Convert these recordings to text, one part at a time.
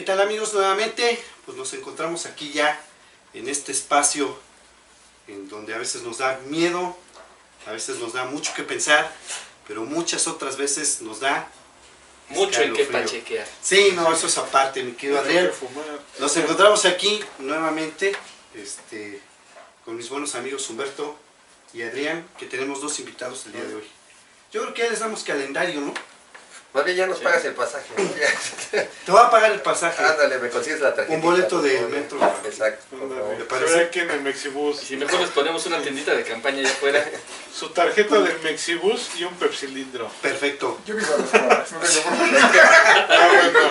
tal amigos? Nuevamente, pues nos encontramos aquí ya en este espacio en donde a veces nos da miedo, a veces nos da mucho que pensar, pero muchas otras veces nos da mucho en qué pachequear. Sí, no, eso es aparte, mi querido Adrián. Nos encontramos aquí nuevamente con mis buenos amigos Humberto y Adrián, que tenemos dos invitados el día de hoy. Yo creo que ya les damos calendario, ¿no? Más bien ya nos pagas el pasaje. Te voy a pagar el pasaje. Ándale, me consigues la tarjeta. Un boleto de metro. Exacto, por favor. ¿Me Se parece? ve aquí en el Mexibus. Y si mejor les ponemos una tiendita de campaña allá afuera. Su tarjeta del Mexibus y un pepsilindro. Perfecto. Yo vivo a las horas, no tengo bueno.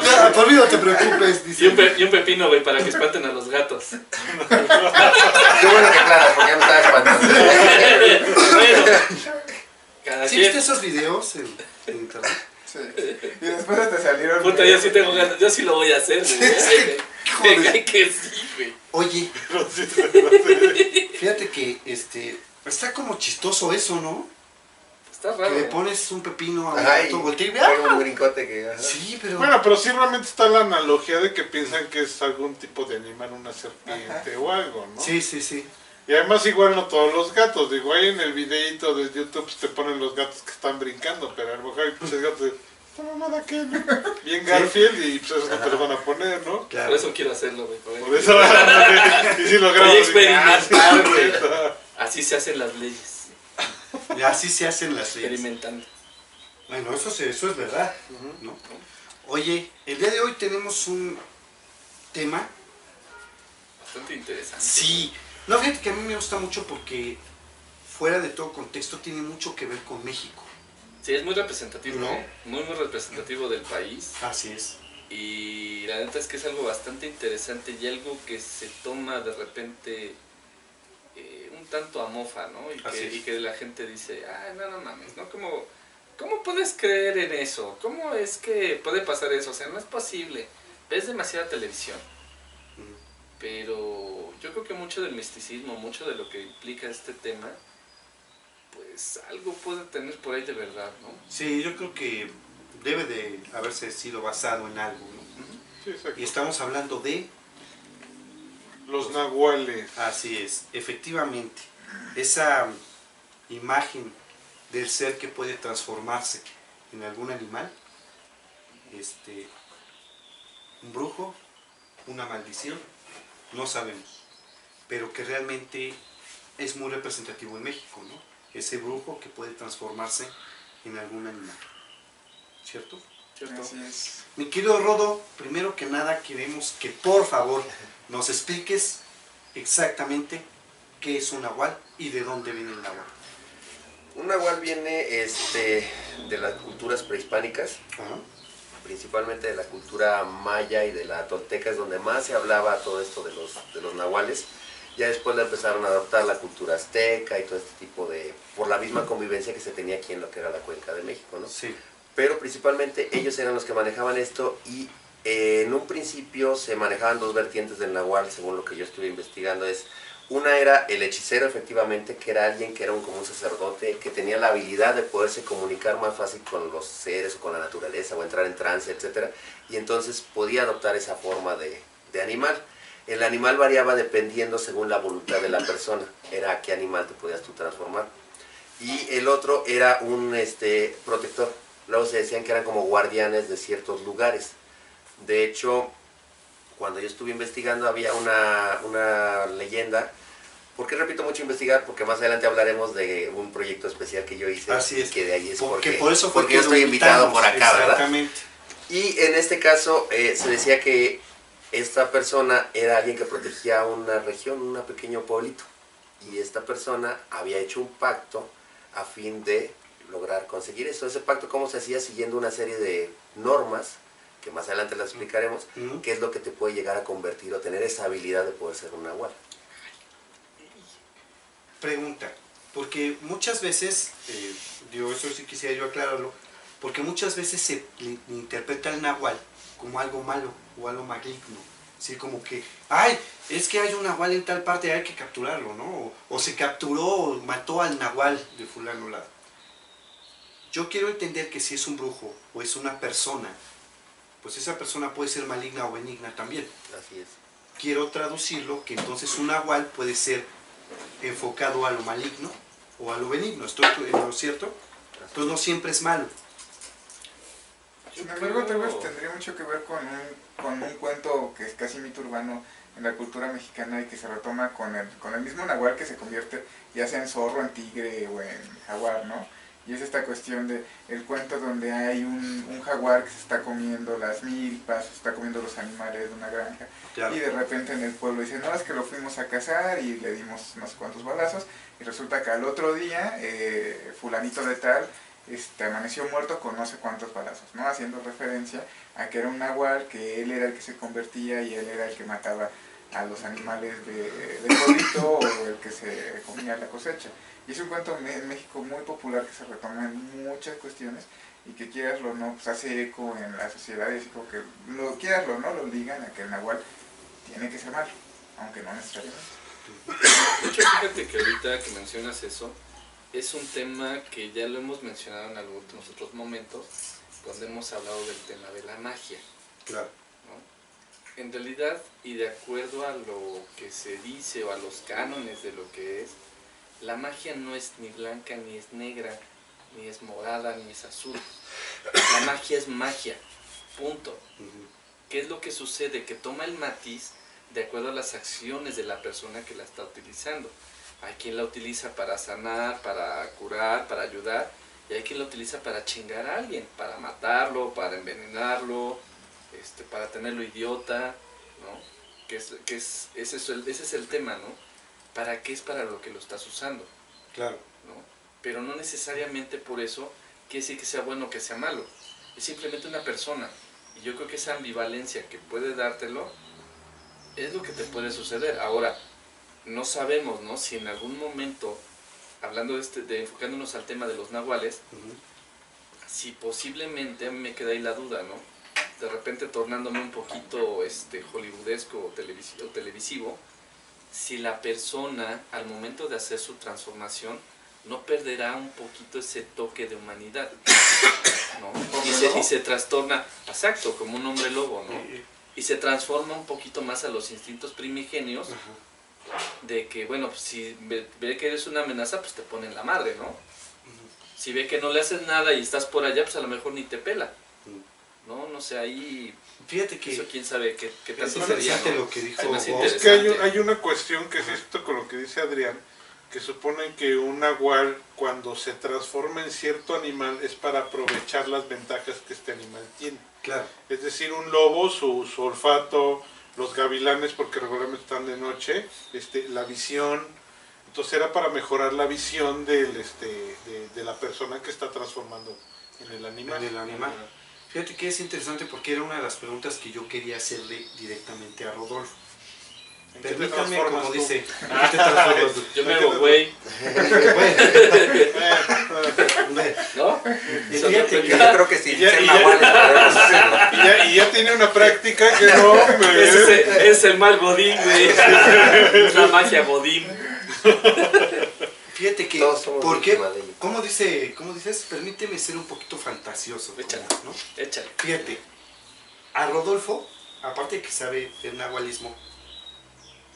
Ya, por mí no te preocupes, dice. Y un pepino, güey, para que espanten a los gatos. Qué bueno que aclaras, porque ya me estaba espantando. Bueno, cada ¿Sí quien. viste esos videos en internet? Sí. Y después te salieron. Puta, yo sí tengo ganas, yo sí lo voy a hacer, güey. Venga, que sí, güey. Oye, No sé si te lo sé. fíjate que está como chistoso eso, ¿no? Está Que raro. le pones un pepino a Ay, gato, voltea y ve, pega un ¡ah! brincote que... ajá. Sí, pero... Bueno, pero sí realmente está la analogía de que piensan que es algún tipo de animal, una serpiente o algo, ¿no? Sí, sí, sí. Y además igual no todos los gatos, digo, ahí en el videito de YouTube pues, te ponen los gatos que están brincando, pero a lo mejor hay muchos gatos de, esta mamada que bien Garfield y pues eso no te lo van a poner, ¿no? Claro. Por eso quiero hacerlo, güey. Por eso, y si lo grabas, Voy a experimentar, güey. neta. Así se hacen las leyes. Y así se hacen las leyes. Experimentando. Bueno, eso es verdad, ¿no? Oye, el día de hoy tenemos un tema. Bastante interesante. Sí. No, fíjate que a mí me gusta mucho porque fuera de todo contexto tiene mucho que ver con México. Sí, es muy representativo, ¿No? Muy representativo del país. Así es. Y la neta es que es algo bastante interesante y algo que se toma de repente un tanto a mofa, ¿no? Y que la gente dice, no mames, ¿no? ¿Cómo puedes creer en eso? ¿Cómo es que puede pasar eso? O sea, no es posible. Ves demasiada televisión. Pero yo creo que mucho del misticismo, mucho de lo que implica este tema, pues algo puede tener por ahí de verdad, ¿no? Sí, yo creo que debe de haberse sido basado en algo, ¿no? Sí, exacto. Y estamos hablando de... Los nahuales. Así es, efectivamente. Esa imagen del ser que puede transformarse en algún animal, un brujo, una maldición, no sabemos, pero que realmente es muy representativo en México, ¿no? Ese brujo que puede transformarse en algún animal, ¿cierto? ¿Cierto? Así es. Mi querido Rodo, primero que nada queremos que por favor nos expliques exactamente qué es un nahual y de dónde viene el nahual. Un nahual viene de las culturas prehispánicas, Ajá. principalmente de la cultura maya y de la tolteca, es donde más se hablaba todo esto de los nahuales. Ya después la empezaron a adoptar la cultura azteca y todo este tipo de... por la misma convivencia que se tenía aquí en lo que era la cuenca de México, ¿no? Sí. Pero principalmente ellos eran los que manejaban esto y en un principio se manejaban dos vertientes del nahual, según lo que yo estuve investigando. Una era el hechicero, efectivamente, que era alguien que era como un sacerdote, que tenía la habilidad de poderse comunicar más fácil con los seres o con la naturaleza o entrar en trance, etc. Y entonces podía adoptar esa forma de animal. El animal variaba dependiendo según la voluntad de la persona, era a qué animal te podías tú transformar. Y el otro era un protector. Luego se decían que eran como guardianes de ciertos lugares. De hecho, cuando yo estuve investigando había una leyenda. ¿Por qué repito mucho investigar? Porque más adelante hablaremos de un proyecto especial que yo hice. Así es. Que de ahí es por eso fue porque que yo estoy invitado por acá, ¿verdad? Exactamente. Y en este caso se decía que esta persona era alguien que protegía una región, un pequeño pueblito. Y esta persona había hecho un pacto a fin de lograr conseguir eso. Ese pacto, ¿cómo se hacía? Siguiendo una serie de normas, que más adelante las explicaremos, que es lo que te puede llegar a convertir o tener esa habilidad de poder ser un nahual. Pregunta, porque muchas veces, eso sí quisiera yo aclararlo, porque muchas veces se interpreta el nahual como algo malo o algo maligno. Sí, como que, es que hay un nahual en tal parte, hay que capturarlo, ¿no? O se capturó o mató al nahual de fulano lado. Yo quiero entender que si es un brujo o es una persona, pues esa persona puede ser maligna o benigna también. Así es. Quiero traducirlo, que entonces un nahual puede ser enfocado a lo maligno o a lo benigno. ¿Estoy en lo cierto? Entonces no siempre es malo. Sin embargo, tal vez tendría mucho que ver con un cuento que es casi mito urbano en la cultura mexicana y que se retoma con el mismo nahual que se convierte ya sea en zorro, en tigre o en jaguar, ¿no? Y es esta cuestión de el cuento donde hay un jaguar que se está comiendo las milpas, se está comiendo los animales de una granja, claro. Y de repente en el pueblo dicen, no, es que lo fuimos a cazar y le dimos no sé cuántos balazos, y resulta que al otro día fulanito de tal amaneció muerto con no sé cuántos balazos, ¿no? Haciendo referencia a que era un nahual, que él era el que se convertía y él era el que mataba a los animales de pueblito o el que se comía la cosecha. Y es un cuento en México muy popular que se retoma en muchas cuestiones y que quieraslo o no, pues hace eco en la sociedad y así como que lo quieraslo o no, lo ligan a que el nahual tiene que ser malo, aunque no necesariamente. De hecho, fíjate que ahorita que mencionas eso, es un tema que ya lo hemos mencionado en algunos otros momentos, donde hemos hablado del tema de la magia. Claro. ¿No? En realidad, y de acuerdo a lo que se dice o a los cánones de lo que es, la magia no es ni blanca, ni es negra, ni es morada, ni es azul. La magia es magia, punto. ¿Qué es lo que sucede? Que toma el matiz de acuerdo a las acciones de la persona que la está utilizando. Hay quien la utiliza para sanar, para curar, para ayudar, y hay quien la utiliza para chingar a alguien, para matarlo, para envenenarlo, para tenerlo idiota, ¿no? Ese es el tema, ¿no? ¿Para qué es para lo que lo estás usando? Claro. ¿No? Pero no necesariamente por eso quiere decir que sea bueno o que sea malo. Es simplemente una persona. Y yo creo que esa ambivalencia que puede dártelo es lo que te puede suceder. Ahora, no sabemos, ¿no? Si en algún momento, hablando de enfocándonos al tema de los nahuales, si posiblemente, a mí me queda ahí la duda, ¿no? De repente tornándome un poquito hollywoodesco o televisivo, si la persona al momento de hacer su transformación no perderá un poquito ese toque de humanidad, ¿no? Y se trastorna, exacto, como un hombre lobo, ¿no? Y se transforma un poquito más a los instintos primigenios, de que, bueno, pues, si ve que eres una amenaza, pues te pone en la madre, ¿no? Si ve que no le haces nada y estás por allá, pues a lo mejor ni te pela, ¿no? No sé, ahí... Fíjate que... Eso quién sabe qué tanto sería, ¿no? Lo que dijo es que hay una cuestión que es esto con lo que dice Adrián, que supone que un nahual cuando se transforma en cierto animal es para aprovechar las ventajas que este animal tiene. Claro. Es decir, un lobo, su olfato, los gavilanes, porque regularmente están de noche, la visión, entonces era para mejorar la visión de la persona que está transformando en el animal. Fíjate que es interesante porque era una de las preguntas que yo quería hacerle directamente a Rodolfo. Permítame, como dice, ¿qué te transformas? Yo me hago güey. ¿No? Fíjate que yo creo que sí. Y ya tiene una práctica que no... Es el mal godín, güey. Es la magia godín. Fíjate que, porque, ¿cómo dices? Permíteme ser un poquito fantasioso. Échale, ¿no? Échale. Fíjate, a Rodolfo, aparte de que sabe el nahualismo,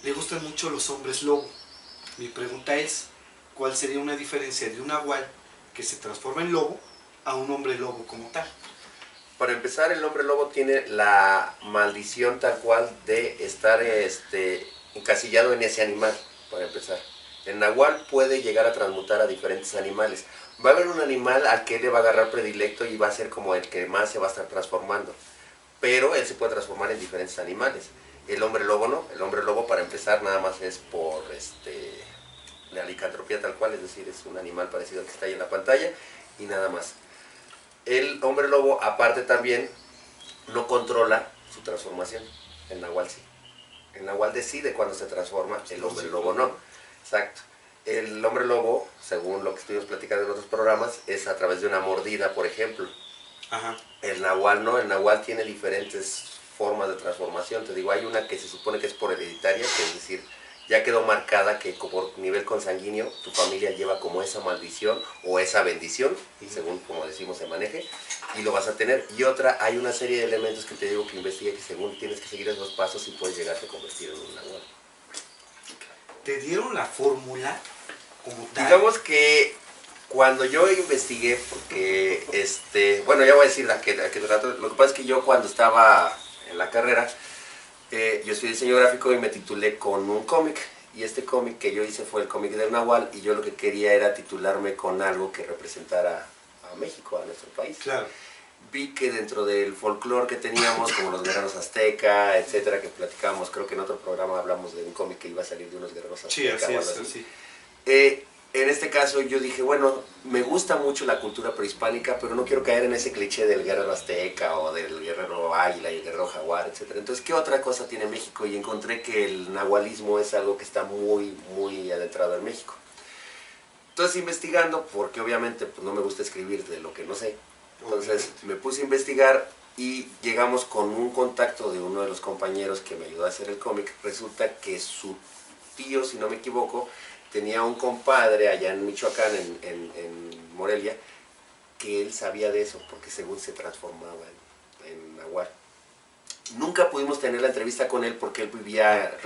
le gustan mucho los hombres lobo. Mi pregunta es, ¿cuál sería una diferencia de un nahual que se transforma en lobo a un hombre lobo como tal? Para empezar, el hombre lobo tiene la maldición tal cual de estar encasillado en ese animal, para empezar. El nahual puede llegar a transmutar a diferentes animales. Va a haber un animal al que él le va a agarrar predilecto y va a ser como el que más se va a estar transformando. Pero él se puede transformar en diferentes animales. El hombre lobo no. El hombre lobo, para empezar, nada más es por la licantropía tal cual, es decir, es un animal parecido al que está ahí en la pantalla y nada más. El hombre lobo, aparte también, no controla su transformación. El nahual sí. El nahual decide cuándo se transforma, el hombre lobo no. Exacto. El hombre lobo, según lo que estuvimos platicando en otros programas, es a través de una mordida, por ejemplo. Ajá. El nahual no. El nahual tiene diferentes formas de transformación. Te digo, hay una que se supone que es por hereditaria, que es decir, ya quedó marcada que por nivel consanguíneo tu familia lleva como esa maldición o esa bendición, según como decimos se maneje, y lo vas a tener. Y otra, hay una serie de elementos que te digo que investiga que según tienes que seguir esos pasos y puedes llegarte a convertir en un nahual. ¿Te dieron la fórmula como tal? Digamos que cuando yo investigué, porque, bueno, ya voy a decir a qué trato. Lo que pasa es que yo cuando estaba en la carrera, yo estudié diseño gráfico y me titulé con un cómic. Y este cómic que yo hice fue el cómic del Nahual, y yo lo que quería era titularme con algo que representara a México, a nuestro país. Claro. Vi que dentro del folclore que teníamos, como los guerreros azteca, etcétera, que platicábamos, creo que en otro programa hablamos de un cómic que iba a salir de unos guerreros azteca. Sí, o así algo es, así. sí. En este caso yo dije, bueno, me gusta mucho la cultura prehispánica, pero no quiero caer en ese cliché del guerrero azteca o del guerrero águila y el guerrero jaguar, etc. Entonces, ¿qué otra cosa tiene México? Y encontré que el nahualismo es algo que está muy, muy adentrado en México. Entonces, investigando, porque obviamente pues, no me gusta escribir de lo que no sé, entonces me puse a investigar y llegamos con un contacto de uno de los compañeros que me ayudó a hacer el cómic. Resulta que su tío, si no me equivoco, tenía un compadre allá en Michoacán, en Morelia, que él sabía de eso, porque según se transformaba en nahual. Nunca pudimos tener la entrevista con él porque él vivía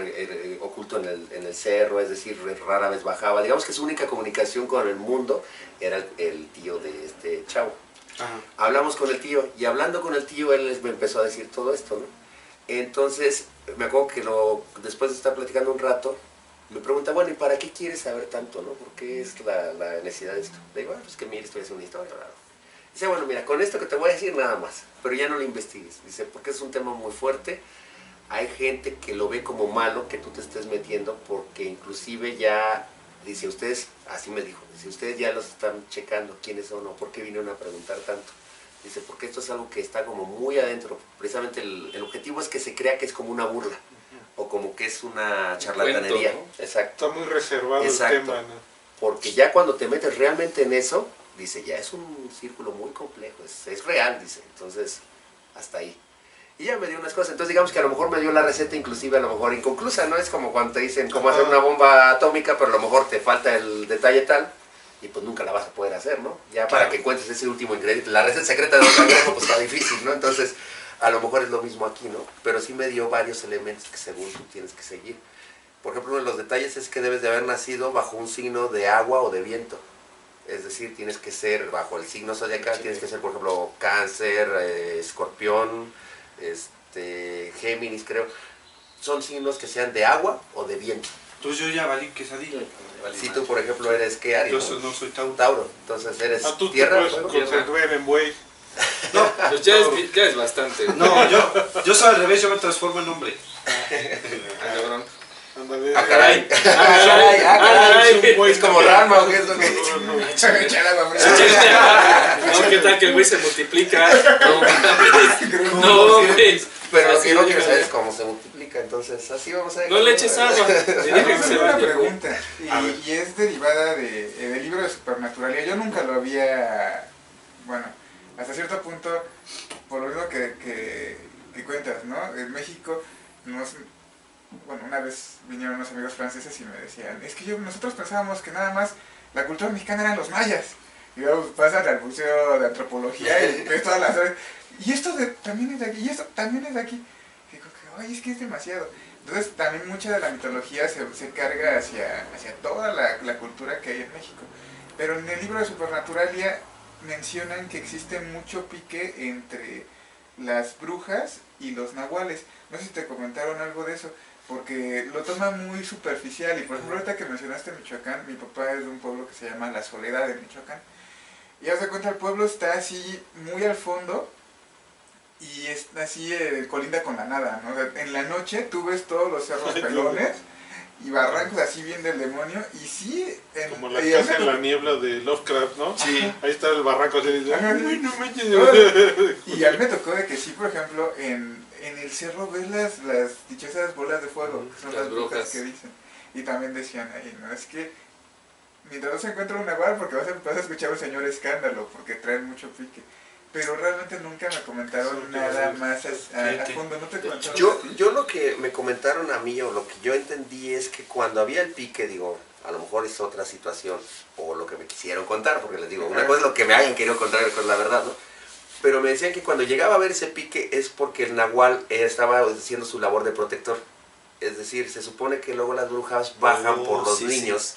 oculto en el cerro, es decir, rara vez bajaba. Digamos que su única comunicación con el mundo era el tío de este chavo. Ajá. Hablamos con el tío, y hablando con el tío, él me empezó a decir todo esto, ¿no? Entonces, me acuerdo que después de estar platicando un rato, me pregunta, bueno, ¿y para qué quieres saber tanto, no? ¿Por qué es la necesidad de esto? Le digo, pues que mire, estoy haciendo una historia, ¿verdad? Dice, bueno, mira, con esto que te voy a decir nada más, pero ya no lo investigues. Dice, porque es un tema muy fuerte. Hay gente que lo ve como malo que tú te estés metiendo, porque inclusive ya, dice, ustedes, así me dijo, dice, ustedes ya los están checando quiénes son o por qué vinieron a preguntar tanto. Dice, porque esto es algo que está como muy adentro. Precisamente el objetivo es que se crea que es como una burla, o como que es una charlatanería. Cuento, ¿no? Exacto. Está muy reservado Exacto. el tema, ¿no? Porque ya cuando te metes realmente en eso, dice, ya es un círculo muy complejo, es real, dice. Entonces, hasta ahí. Y ya me dio unas cosas. Entonces, digamos que a lo mejor me dio la receta, inclusive a lo mejor inconclusa, ¿no? Es como cuando te dicen cómo hacer una bomba atómica, pero a lo mejor te falta el detalle tal, y pues nunca la vas a poder hacer, ¿no? Ya para que encuentres ese último ingrediente. La receta secreta de un cangrejo, pues está difícil, ¿no? Entonces, a lo mejor es lo mismo aquí, ¿no? Pero sí me dio varios elementos que según tú tienes que seguir. Por ejemplo, uno de los detalles es que debes de haber nacido bajo un signo de agua o de viento. Es decir, tienes que ser bajo el signo zodiacal, tienes que ser, por ejemplo, Cáncer, Escorpión, Géminis, creo. Son signos que sean de agua o de viento. Entonces yo ya valí quesadilla. Si tú, por ejemplo, eres ¿qué Aries? Yo no soy Tauro. Tauro. Entonces eres Tú tierra. te puedes fuego. concentrar en buey. No, Pues ya es bastante. no, yo soy al revés, yo me transformo en hombre. Ah, cabrón. Ándale. Ah, caray. Caray. Es como Rama, ¿o qué es lo que Echar agua fría. No, ¿qué tal que el güey se multiplica? No, mames. No, güey. Pero lo Así que no de quiero saber es verdad. cómo se multiplica, entonces así vamos a ver. No le eches agua. Tengo una güey. pregunta, y es derivada del libro de Supernaturalidad. Yo nunca lo había, bueno, hasta cierto punto, por lo mismo que cuentas, ¿no? En México, bueno, una vez vinieron unos amigos franceses y me decían, es que nosotros pensábamos que nada más la cultura mexicana eran los mayas. Y luego pasan al museo de antropología y ves todas las... Y esto también es de aquí, y esto también es de aquí. Y digo que, ay, es que es demasiado. Entonces también mucha de la mitología se carga hacia toda la cultura que hay en México. Pero en el libro de Supernaturalia mencionan que existe mucho pique entre las brujas y los nahuales. No sé si te comentaron algo de eso, porque lo toma muy superficial. Y por ejemplo, ahorita que mencionaste Michoacán, mi papá es de un pueblo que se llama La Soledad de Michoacán. Y haz de cuenta, el pueblo está así muy al fondo y es así, colinda con la nada, ¿no? En la noche tú ves todos los cerros pelones y barrancos así bien del demonio, y sí... Como la casa en la niebla de Lovecraft, ¿no? Sí. Ahí está el barranco así de... Ajá, "Uy, no manches". Y a mí me tocó de que sí, por ejemplo, en el cerro ves las dichosas bolas de fuego, que son Las las brujas brujas. que dicen. Y también decían ahí, ¿no? Es que mientras no se encuentra un nahual, porque vas a escuchar un señor escándalo, porque traen mucho pique. pero realmente nunca me comentaron nada más a fondo. ¿No te comentaron? Yo lo que me comentaron a mí, o lo que yo entendí, es que cuando había el pique, digo, a lo mejor es otra situación, o lo que me quisieron contar, porque les digo, una cosa es lo que me hayan querido contar, con la verdad, ¿no? Pero me decían que cuando llegaba a ver ese pique es porque el nahual estaba haciendo su labor de protector. Es decir, se supone que luego las brujas bajan por los niños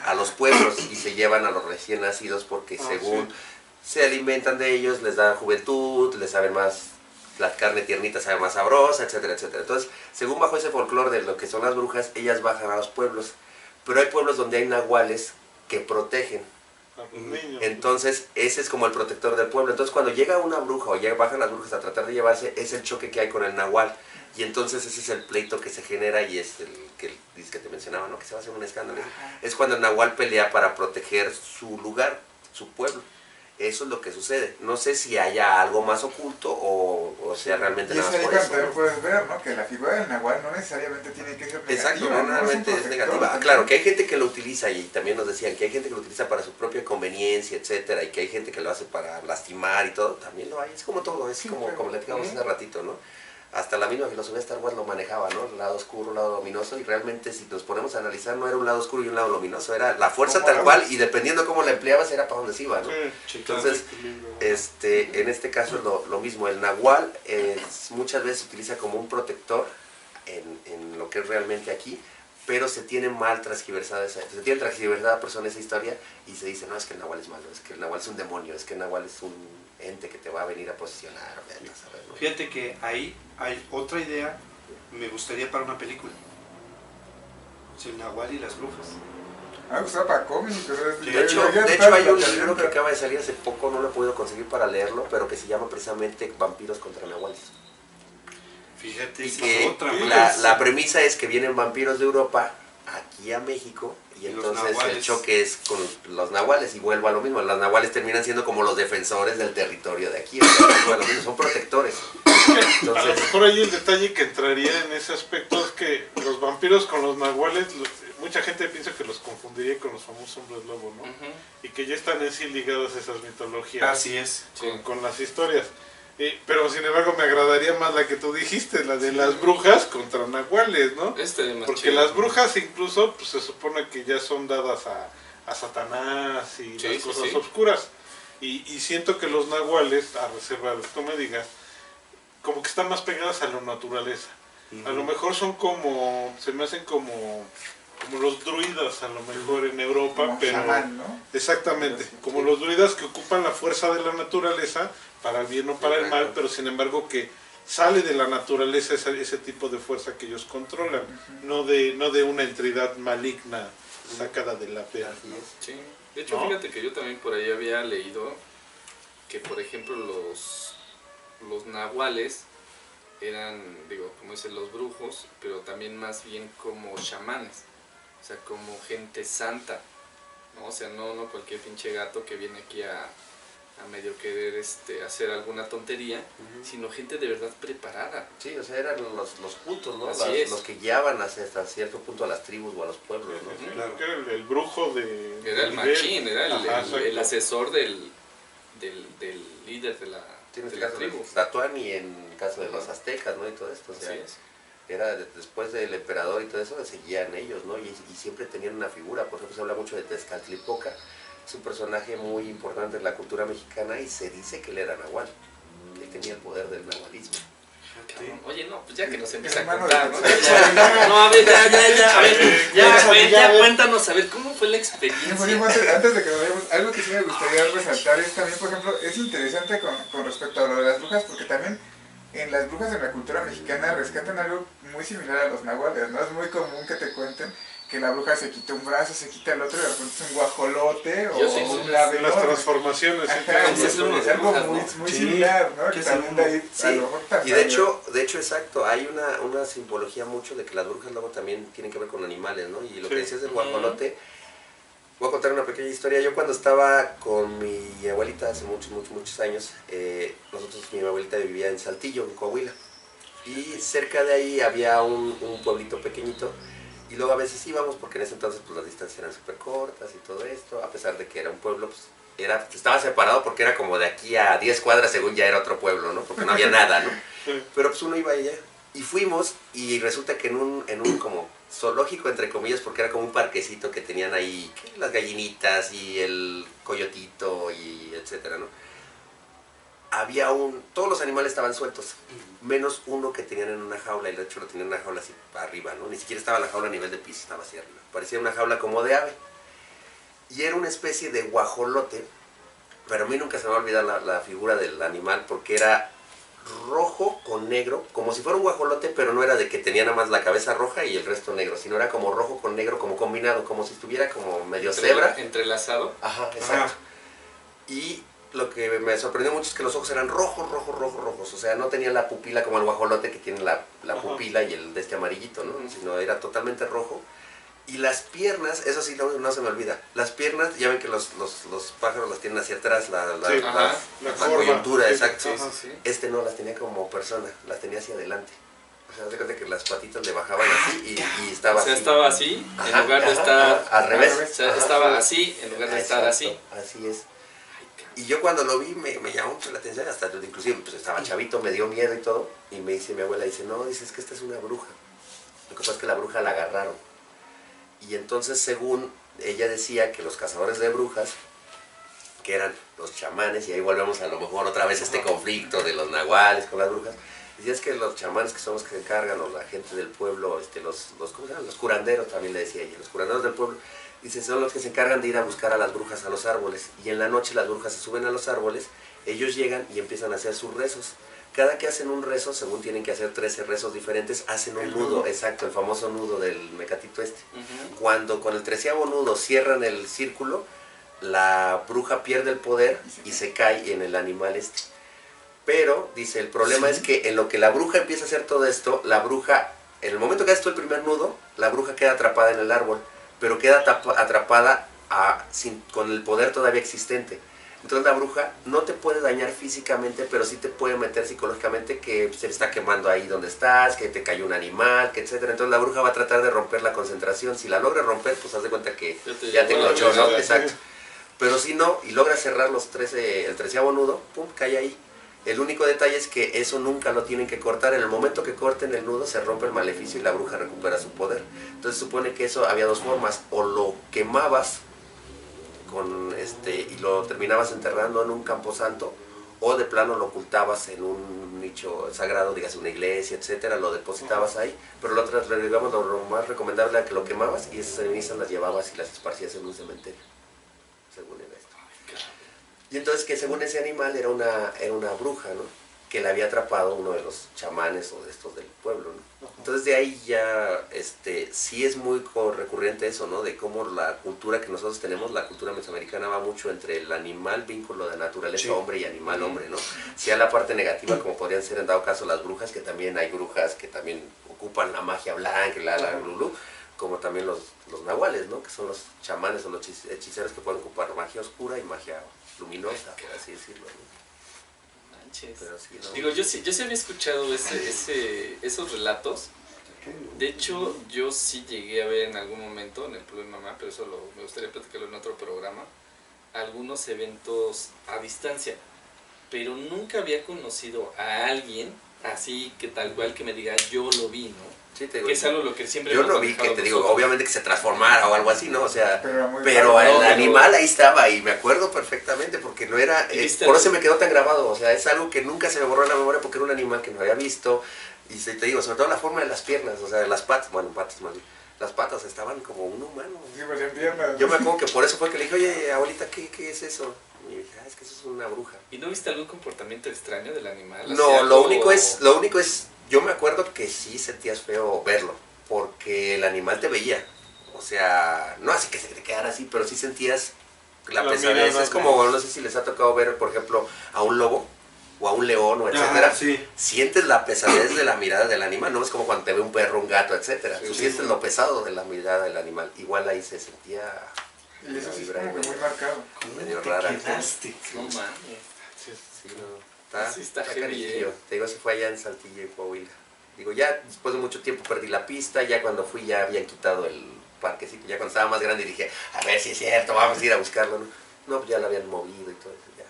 a los pueblos y se llevan a los recién nacidos porque según se alimentan de ellos, les dan juventud, les saben más, la carne tiernita sabe más sabrosa, etcétera, etcétera. Entonces, según bajo ese folclore de lo que son las brujas, ellas bajan a los pueblos. Pero hay pueblos donde hay nahuales que protegen. Entonces, ese es como el protector del pueblo. Entonces, cuando llega una bruja o ya bajan las brujas a tratar de llevarse, es el choque que hay con el nahual. Y entonces ese es el pleito que se genera y es el que dice que te mencionaba, ¿no? Que se va a hacer un escándalo. Es cuando el nahual pelea para proteger su lugar, su pueblo. Eso es lo que sucede. No sé si haya algo más oculto o sea realmente nada más por eso. También puedes ver, ¿no? Que la figura del nahual no necesariamente tiene que ser negativa. Exacto, no normalmente es negativa. Claro, que hay gente que lo utiliza y también nos decían que hay gente que lo utiliza para su propia conveniencia, etcétera, y que hay gente que lo hace para lastimar y todo. También lo hay. Es como todo, es como le digamos hace ratito, ¿no? Hasta la misma filosofía de Star Wars lo manejaba, ¿no? El lado oscuro, el lado luminoso, y realmente si nos ponemos a analizar no era un lado oscuro y un lado luminoso, era la fuerza tal cual, y dependiendo cómo la empleabas era para dónde se iba, ¿no? Entonces, en este caso es lo mismo, el nahual muchas veces se utiliza como un protector en lo que es realmente aquí, pero se tiene mal transgiversada a persona esa historia, y se dice, no, es que el nahual es malo, es que el nahual es un demonio, es que el nahual es un ente que te va a venir a posicionar, ¿no? Fíjate que ahí hay otra idea, me gustaría para una película. El nahual y las brujas. Ah, pues era para cómic, pero de hecho hay un libro que acaba de salir hace poco, no lo he podido conseguir para leerlo, pero que se llama precisamente Vampiros contra Nahuales. Fíjate, y que la premisa es que vienen vampiros de Europa aquí a México, y entonces el choque es con los nahuales, y vuelvo a lo mismo, los nahuales terminan siendo como los defensores del territorio de aquí, son protectores. Entonces, a lo mejor ahí el detalle que entraría en ese aspecto es que los vampiros con los nahuales, mucha gente piensa que los confundiría con los famosos hombres lobo, ¿no? Y que ya están en sí ligadas esas mitologías. Así es. Con las historias. Pero sin embargo me agradaría más la que tú dijiste, la de las brujas contra nahuales, ¿no? Porque las brujas incluso pues, se supone que ya son dadas a Satanás y las cosas oscuras. Y siento que los nahuales, a reserva de lo que tú me digas, como que están más pegadas a la naturaleza. A lo mejor son se me hacen como los druidas a lo mejor en Europa, como pero chamán, ¿no? Exactamente, como los druidas que ocupan la fuerza de la naturaleza para el bien o para el mal, pero sin embargo que sale de la naturaleza ese tipo de fuerza que ellos controlan, no de una entidad maligna sacada de la piel. Sí. De hecho, fíjate que yo también por ahí había leído que, por ejemplo, los nahuales eran, como dicen, los brujos, pero también más bien como chamanes, o sea, como gente santa, ¿no? O sea, no cualquier pinche gato que viene aquí a medio querer hacer alguna tontería, sino gente de verdad preparada. Sí, o sea, eran los cultos, ¿no? Los que guiaban hasta cierto punto a las tribus o a los pueblos, ¿no? Claro. Era el brujo de... Era el machín, era el asesor del líder de la tribu. Tlatoani en caso de los aztecas, ¿no? Y todo esto, o sea, era después del emperador y todo eso, seguían ellos, ¿no? Y siempre tenían una figura, por ejemplo, se habla mucho de Tezcatlipoca. Es un personaje muy importante en la cultura mexicana y se dice que él era nahual, que él tenía el poder del nahualismo. Sí. Oye, no, pues ya que nos empieza a contar, ¿no? A ver, ya cuéntanos, a ver, ¿cómo fue la experiencia? Antes de que nos vayamos, algo que sí me gustaría resaltar es también, por ejemplo, es interesante con respecto a lo de las brujas, porque también en las brujas de la cultura mexicana rescatan algo muy similar a los nahuales, ¿no? Es muy común que te cuenten que la bruja se quita un brazo, se quita el otro y de repente es un guajolote o un labrador. Las transformaciones. Es algo muy similar, ¿no? Que también de ahí, a lo mejor y de hecho, exacto, hay una simbología mucho de que las brujas luego también tienen que ver con animales, ¿no? Y lo que decías del guajolote, voy a contar una pequeña historia. Yo cuando estaba con mi abuelita hace muchos años, mi abuelita vivía en Saltillo, en Coahuila. Y cerca de ahí había un pueblito pequeñito. Y luego a veces íbamos, porque en ese entonces pues, las distancias eran súper cortas y todo esto, a pesar de que era un pueblo, pues estaba separado porque era como de aquí a 10 cuadras según ya era otro pueblo, ¿no? Porque no había nada, ¿no? Pero pues uno iba allá. Y fuimos y resulta que en un como zoológico, entre comillas, porque era como un parquecito que tenían ahí las gallinitas y el coyotito y etcétera, ¿no? Todos los animales estaban sueltos, menos uno que tenían en una jaula, y de hecho lo tenían en una jaula así arriba, ¿no? Ni siquiera estaba la jaula a nivel de piso, estaba así arriba. Parecía una jaula como de ave. Y era una especie de guajolote, pero a mí nunca se me va a olvidar la figura del animal, porque era rojo con negro, como si fuera un guajolote, pero no era de que tenía nada más la cabeza roja y el resto negro, sino era como rojo con negro, como combinado, como si estuviera como medio cebra. Entrelazado. Ajá, exacto. Y lo que me sorprendió mucho es que los ojos eran rojos, o sea, no tenía la pupila como el guajolote que tiene la pupila y el de este amarillito, ¿no? Sino era totalmente rojo. Y las piernas, eso sí no se me olvida, las piernas, ya ven que los pájaros las tienen hacia atrás, la coyuntura, exacto. Este no, las tenía como persona, las tenía hacia adelante. O sea, de cuenta que las patitas le bajaban así y estaba así. O sea, estaba así, en lugar de estar... Al revés. O sea, estaba así, en lugar de estar así. Así es. Y yo cuando lo vi me llamó mucho la atención, hasta inclusive pues, estaba chavito, me dio miedo y todo. Y me dice mi abuela, no, dice, es que esta es una bruja. Lo que pasa es que la bruja la agarraron. Y entonces, según ella decía que los cazadores de brujas, que eran los chamanes, y ahí volvemos a lo mejor otra vez este conflicto de los nahuales con las brujas, decía es que los chamanes que son los que se encargan, o la gente del pueblo, ¿cómo se llaman? Los curanderos también le decía ella, los curanderos del pueblo, dice, son los que se encargan de ir a buscar a las brujas a los árboles, y en la noche las brujas se suben a los árboles, ellos llegan y empiezan a hacer sus rezos. Cada que hacen un rezo, según tienen que hacer 13 rezos diferentes, hacen un nudo, exacto, el famoso nudo del mecatito este. Cuando con el 13º nudo cierran el círculo, la bruja pierde el poder y se cae en el animal este. Pero, dice, el problema es que en lo que la bruja empieza a hacer todo esto, la bruja, en el momento que hace todo el primer nudo, la bruja queda atrapada en el árbol, pero queda atrapada con el poder todavía existente. Entonces la bruja no te puede dañar físicamente, pero sí te puede meter psicológicamente que se le está quemando ahí donde estás, que te cayó un animal, que etcétera. Entonces la bruja va a tratar de romper la concentración. Si la logra romper, pues haz de cuenta que ya te enganchó, ¿no? Exacto. Pero si no, y logra cerrar el 13º nudo, pum, cae ahí. El único detalle es que eso nunca lo tienen que cortar. En el momento que corten el nudo, se rompe el maleficio y la bruja recupera su poder. Entonces supone que eso había dos formas. O lo quemabas y lo terminabas enterrando en un camposanto, o de plano lo ocultabas en un nicho sagrado, digas una iglesia, etcétera, lo depositabas ahí, pero lo más recomendable era que lo quemabas y esas cenizas las llevabas y las esparcías en un cementerio, según era esto. Y entonces que según ese animal era una bruja, ¿no? Que le había atrapado uno de los chamanes o de estos del pueblo, ¿no? Entonces de ahí ya sí es muy recurrente eso, ¿no? De cómo la cultura que nosotros tenemos, la cultura mesoamericana, va mucho entre el animal, vínculo de naturaleza hombre y animal hombre, ¿no? Sea la parte negativa, como podrían ser en dado caso las brujas, que también hay brujas que también ocupan la magia blanca, lulú, como también los nahuales, ¿no? Que son los chamanes o los hechiceros que pueden ocupar magia oscura y magia luminosa, por así decirlo, ¿no? Pero sí, ¿no? Digo, yo sí había escuchado esos relatos. De hecho, yo sí llegué a ver en algún momento en el pueblo de mamá, pero eso me gustaría platicarlo en otro programa, algunos eventos a distancia. Pero nunca había conocido a alguien así que tal cual que me diga yo lo vi, ¿no? Sí, te digo, que es algo lo que siempre yo no vi que te digo, obviamente que se transformara o algo así, ¿no? O sea, pero el animal ahí estaba y me acuerdo perfectamente porque no era, por eso me quedó tan grabado, o sea, es algo que nunca se me borró en la memoria porque era un animal que no había visto y te digo, sobre todo la forma de las piernas, o sea, de las patas, patas más bien, las patas estaban como un humano. Sí, pues en piernas. Yo me acuerdo que por eso fue que le dije, oye, abuelita, ¿qué es eso? Y dije, es que eso es una bruja. ¿Y no viste algún comportamiento extraño del animal? No, lo único es, yo me acuerdo que sí sentías feo verlo, porque el animal te veía, o sea, no así que se te quedara así, pero sí sentías la pesadez. Mirada, es como, no sé si les ha tocado ver, por ejemplo, a un lobo, o a un león, o etcétera, sí. Sientes la pesadez de la mirada del animal, no es como cuando te ve un perro, un gato, etcétera, tú sientes lo pesado de la mirada del animal, igual ahí se sentía... Y eso sí es como que muy marcado. Medio rara. No mames. Sí, no. Está heavy. Te digo, se fue allá en Saltillo y Coahuila. Digo, ya después de mucho tiempo perdí la pista, ya cuando fui ya habían quitado el parquecito, ya cuando estaba más grande dije, a ver si es cierto, vamos a ir a buscarlo, ¿no? No, pues ya la habían movido y todo eso, ya.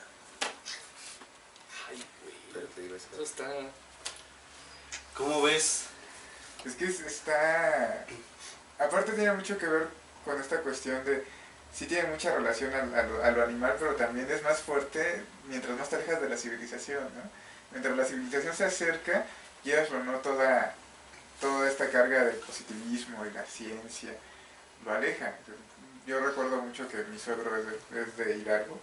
Ay, güey. Pero te digo, Eso está... ¿Cómo ves? Es que está... Aparte tiene mucho que ver con esta cuestión de... Sí tiene mucha relación a lo animal, pero también es más fuerte mientras más te alejas de la civilización, ¿no? Mientras la civilización se acerca, quieras o no, toda esta carga del positivismo y la ciencia lo aleja. Yo recuerdo mucho que mi suegro es de Hidalgo,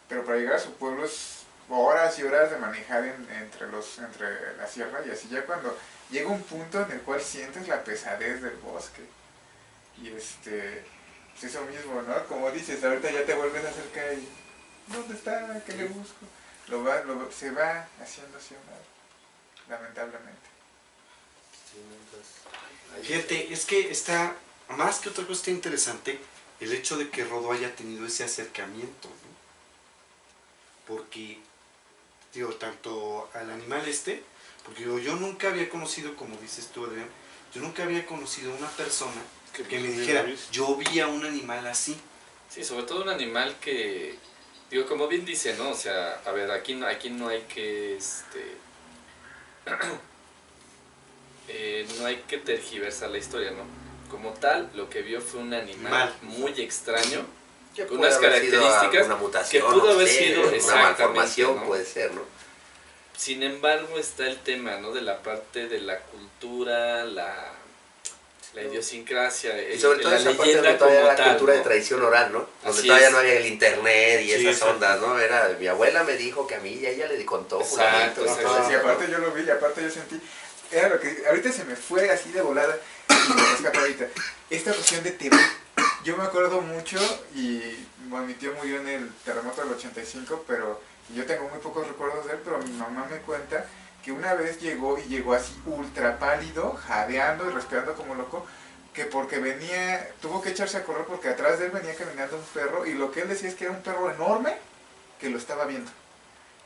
pero para llegar a su pueblo es horas y horas de manejar entre la sierra, y así ya cuando llega un punto en el cual sientes la pesadez del bosque. Y pues eso mismo, ¿no? Como dices, ahorita ya te vuelves a acercar y ¿dónde está? ¿Qué le busco? Se va haciendo así un lado, lamentablemente. Fíjate, es que está, más que otra cosa está interesante el hecho de que Rodó haya tenido ese acercamiento, ¿no? Porque, digo, tanto al animal porque digo, yo nunca había conocido, como dices tú, Adrián, yo nunca había conocido una persona que me dijera, yo vi a un animal así. Sí, sobre todo un animal que, digo, como bien dice, ¿no? O sea, a ver, aquí no hay que, no hay que tergiversar la historia, ¿no? Como tal, lo que vio fue un animal muy extraño, con unas características una mutación, que pudo haber no sé, sido una malformación, ¿no? Puede ser, ¿no? Sin embargo, está el tema, ¿no? De la parte de la cultura, la idiosincrasia, y sobre todo la esa parte leyenda donde todavía como la tal, cultura ¿no? de tradición oral, ¿no? Donde Así todavía es. no había el internet y Sí, esas exacto. ondas, ¿no? Era, mi abuela me dijo que a mí y a ella le contó Exacto, fulanito. exacto. Y aparte yo lo vi, y aparte yo sentí, era lo que, ahorita se me fue así de volada, y me rescato ahorita, esta cuestión de TV. Yo me acuerdo mucho, y bueno, mi tío murió en el terremoto del 85, pero yo tengo muy pocos recuerdos de él, pero mi mamá me cuenta que una vez llegó así ultra pálido, jadeando y respirando como loco, que porque tuvo que echarse a correr porque atrás de él venía caminando un perro, y lo que él decía es que era un perro enorme que lo estaba viendo.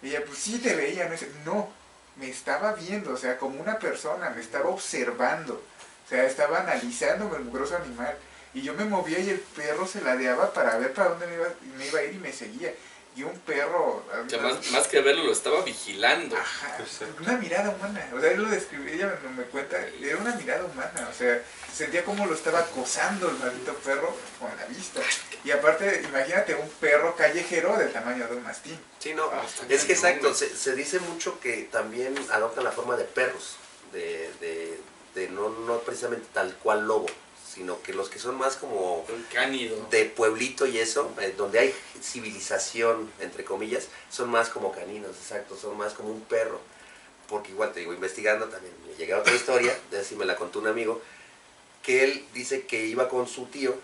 Y ella, pues sí te veía, no, me estaba viendo, o sea, como una persona, me estaba observando, o sea, estaba analizándome el mugroso animal. Y yo me movía y el perro se ladeaba para ver para dónde me iba a ir y me seguía. Y un perro... O sea, más que verlo, lo estaba vigilando. Ajá, una mirada humana. O sea, él lo describió, ella me cuenta, era una mirada humana. O sea, sentía como lo estaba acosando el maldito perro con la vista. Y aparte, imagínate un perro callejero del tamaño de un mastín. Sí, no, es que exacto, se dice mucho que también adoptan la forma de perros, de no precisamente tal cual lobo, sino que los que son más como cánido, de pueblito y eso, donde hay civilización, entre comillas, son más como caninos, exacto, son más como un perro. Porque igual te digo, investigando también me llegué a otra historia, de así me la contó un amigo, que él dice que iba con su tío,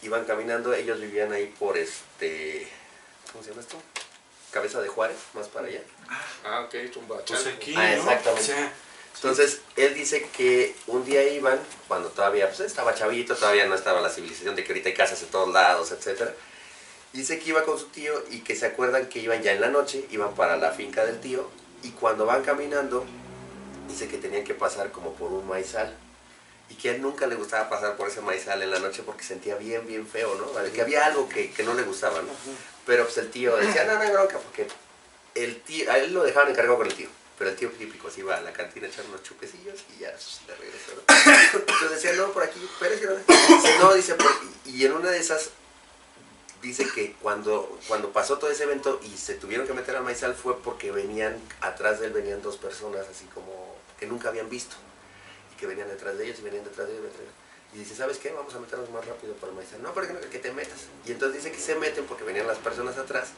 iban caminando, ellos vivían ahí por ¿cómo se llama esto? Cabeza de Juárez, más para allá. Ok, Tumbachalco. Pues aquí, exactamente. O sea, entonces, él dice que un día iban, cuando todavía pues, estaba chavito, todavía no estaba la civilización de que ahorita hay casas en todos lados, etc. Dice que iba con su tío y que se acuerdan que iban ya en la noche, iban para la finca del tío, y cuando van caminando, dice que tenían que pasar como por un maizal. Y que a él nunca le gustaba pasar por ese maizal en la noche porque sentía bien feo, ¿no? Que había algo que no le gustaba, ¿no? Pero pues el tío decía, no hay bronca, porque el tío, a él lo dejaban encargado con el tío. Pero el tío típico se iba a la cantina a echar unos chupecillos y ya de regreso, ¿no? Entonces decía, no, por aquí, pero es que no. Dice, no, dice, y en una de esas, dice que cuando pasó todo ese evento y se tuvieron que meter al maizal fue porque atrás de él venían dos personas así como que nunca habían visto. Y que venían detrás de ellos y venían detrás de ellos. Y dice, ¿sabes qué? Vamos a meternos más rápido por el maizal. No, pero que te metas. Y entonces dice que se meten porque venían las personas atrás.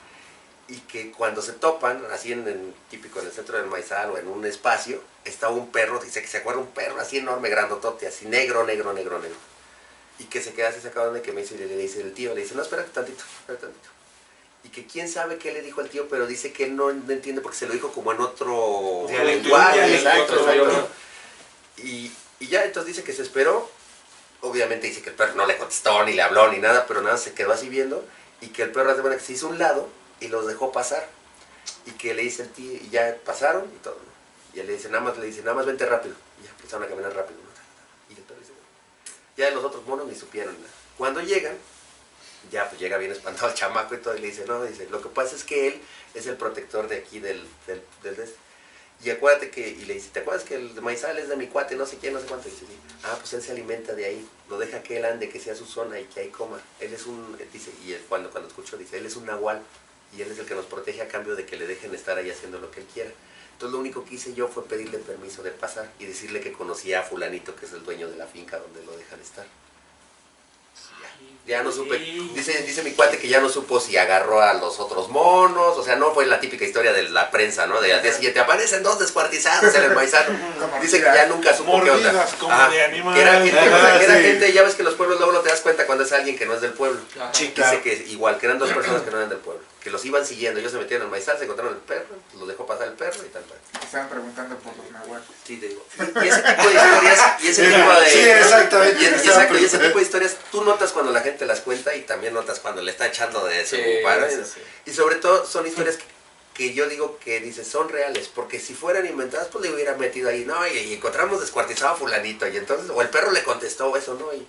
Y que cuando se topan, así típico en el centro del maizal o en un espacio, está un perro, dice que se acuerda un perro así enorme, grandotote, así negro. Y que se queda así sacado de que me dice, le dice el tío, le dice, no, espérate tantito. Y que quién sabe qué le dijo el tío, pero dice que él no entiende porque se lo dijo como en otro lenguaje, exacto. Y ya, entonces dice que se esperó, obviamente dice que el perro no le contestó, ni le habló, ni nada, pero nada, se quedó así viendo, y que el perro hace buena que se hizo a un lado, y los dejó pasar, y que le dice el tío, y ya pasaron, y todo, ¿no? Y él le dice, nada más vente rápido, y ya empezaron a caminar rápido, ¿no? Y el perro dice, ya los otros monos ni supieron nada. Cuando llegan, Ya, pues llega bien espantado el chamaco y todo, y le dice, no, dice, lo que pasa es que él es el protector de aquí del y acuérdate que, y le dice, ¿te acuerdas que el maizal es de mi cuate, no sé quién, no sé cuánto? Y dice, sí. Ah, pues él se alimenta de ahí, lo deja que él ande, que sea su zona y que ahí coma. Él es un, dice, y él, cuando escucho, dice, él es un nahual, y él es el que nos protege a cambio de que le dejen estar ahí haciendo lo que él quiera. Entonces lo único que hice yo fue pedirle permiso de pasar y decirle que conocía a fulanito, que es el dueño de la finca donde lo dejan estar. Ya no supe, dice mi cuate que ya no supo si agarró a los otros monos, o sea, no fue la típica historia de la prensa, ¿no? De al día siguiente aparecen 2 descuartizados en el maizano. Dice que ya nunca supo qué onda. Como de animales. Que era gente, ya ves que los pueblos luego no te das cuenta cuando es alguien que no es del pueblo. Sí, claro. Dice que igual, que eran 2 personas que no eran del pueblo, que los iban siguiendo, ellos se metieron en el maizal, se encontraron el perro, los dejó pasar el perro y tal. Estaban preguntando por los nahuales. Sí, te digo. Y ese tipo de historias, y ese tipo de... Sí, exactamente. Y ese tipo de historias, tú notas cuando la gente las cuenta y también notas cuando le está echando de su paro. Sí. Y sobre todo son historias que yo digo que dices, son reales, porque si fueran inventadas, pues le hubiera metido ahí, ¿no? Y encontramos descuartizado a fulanito, y entonces, o el perro le contestó, o eso, ¿no? Y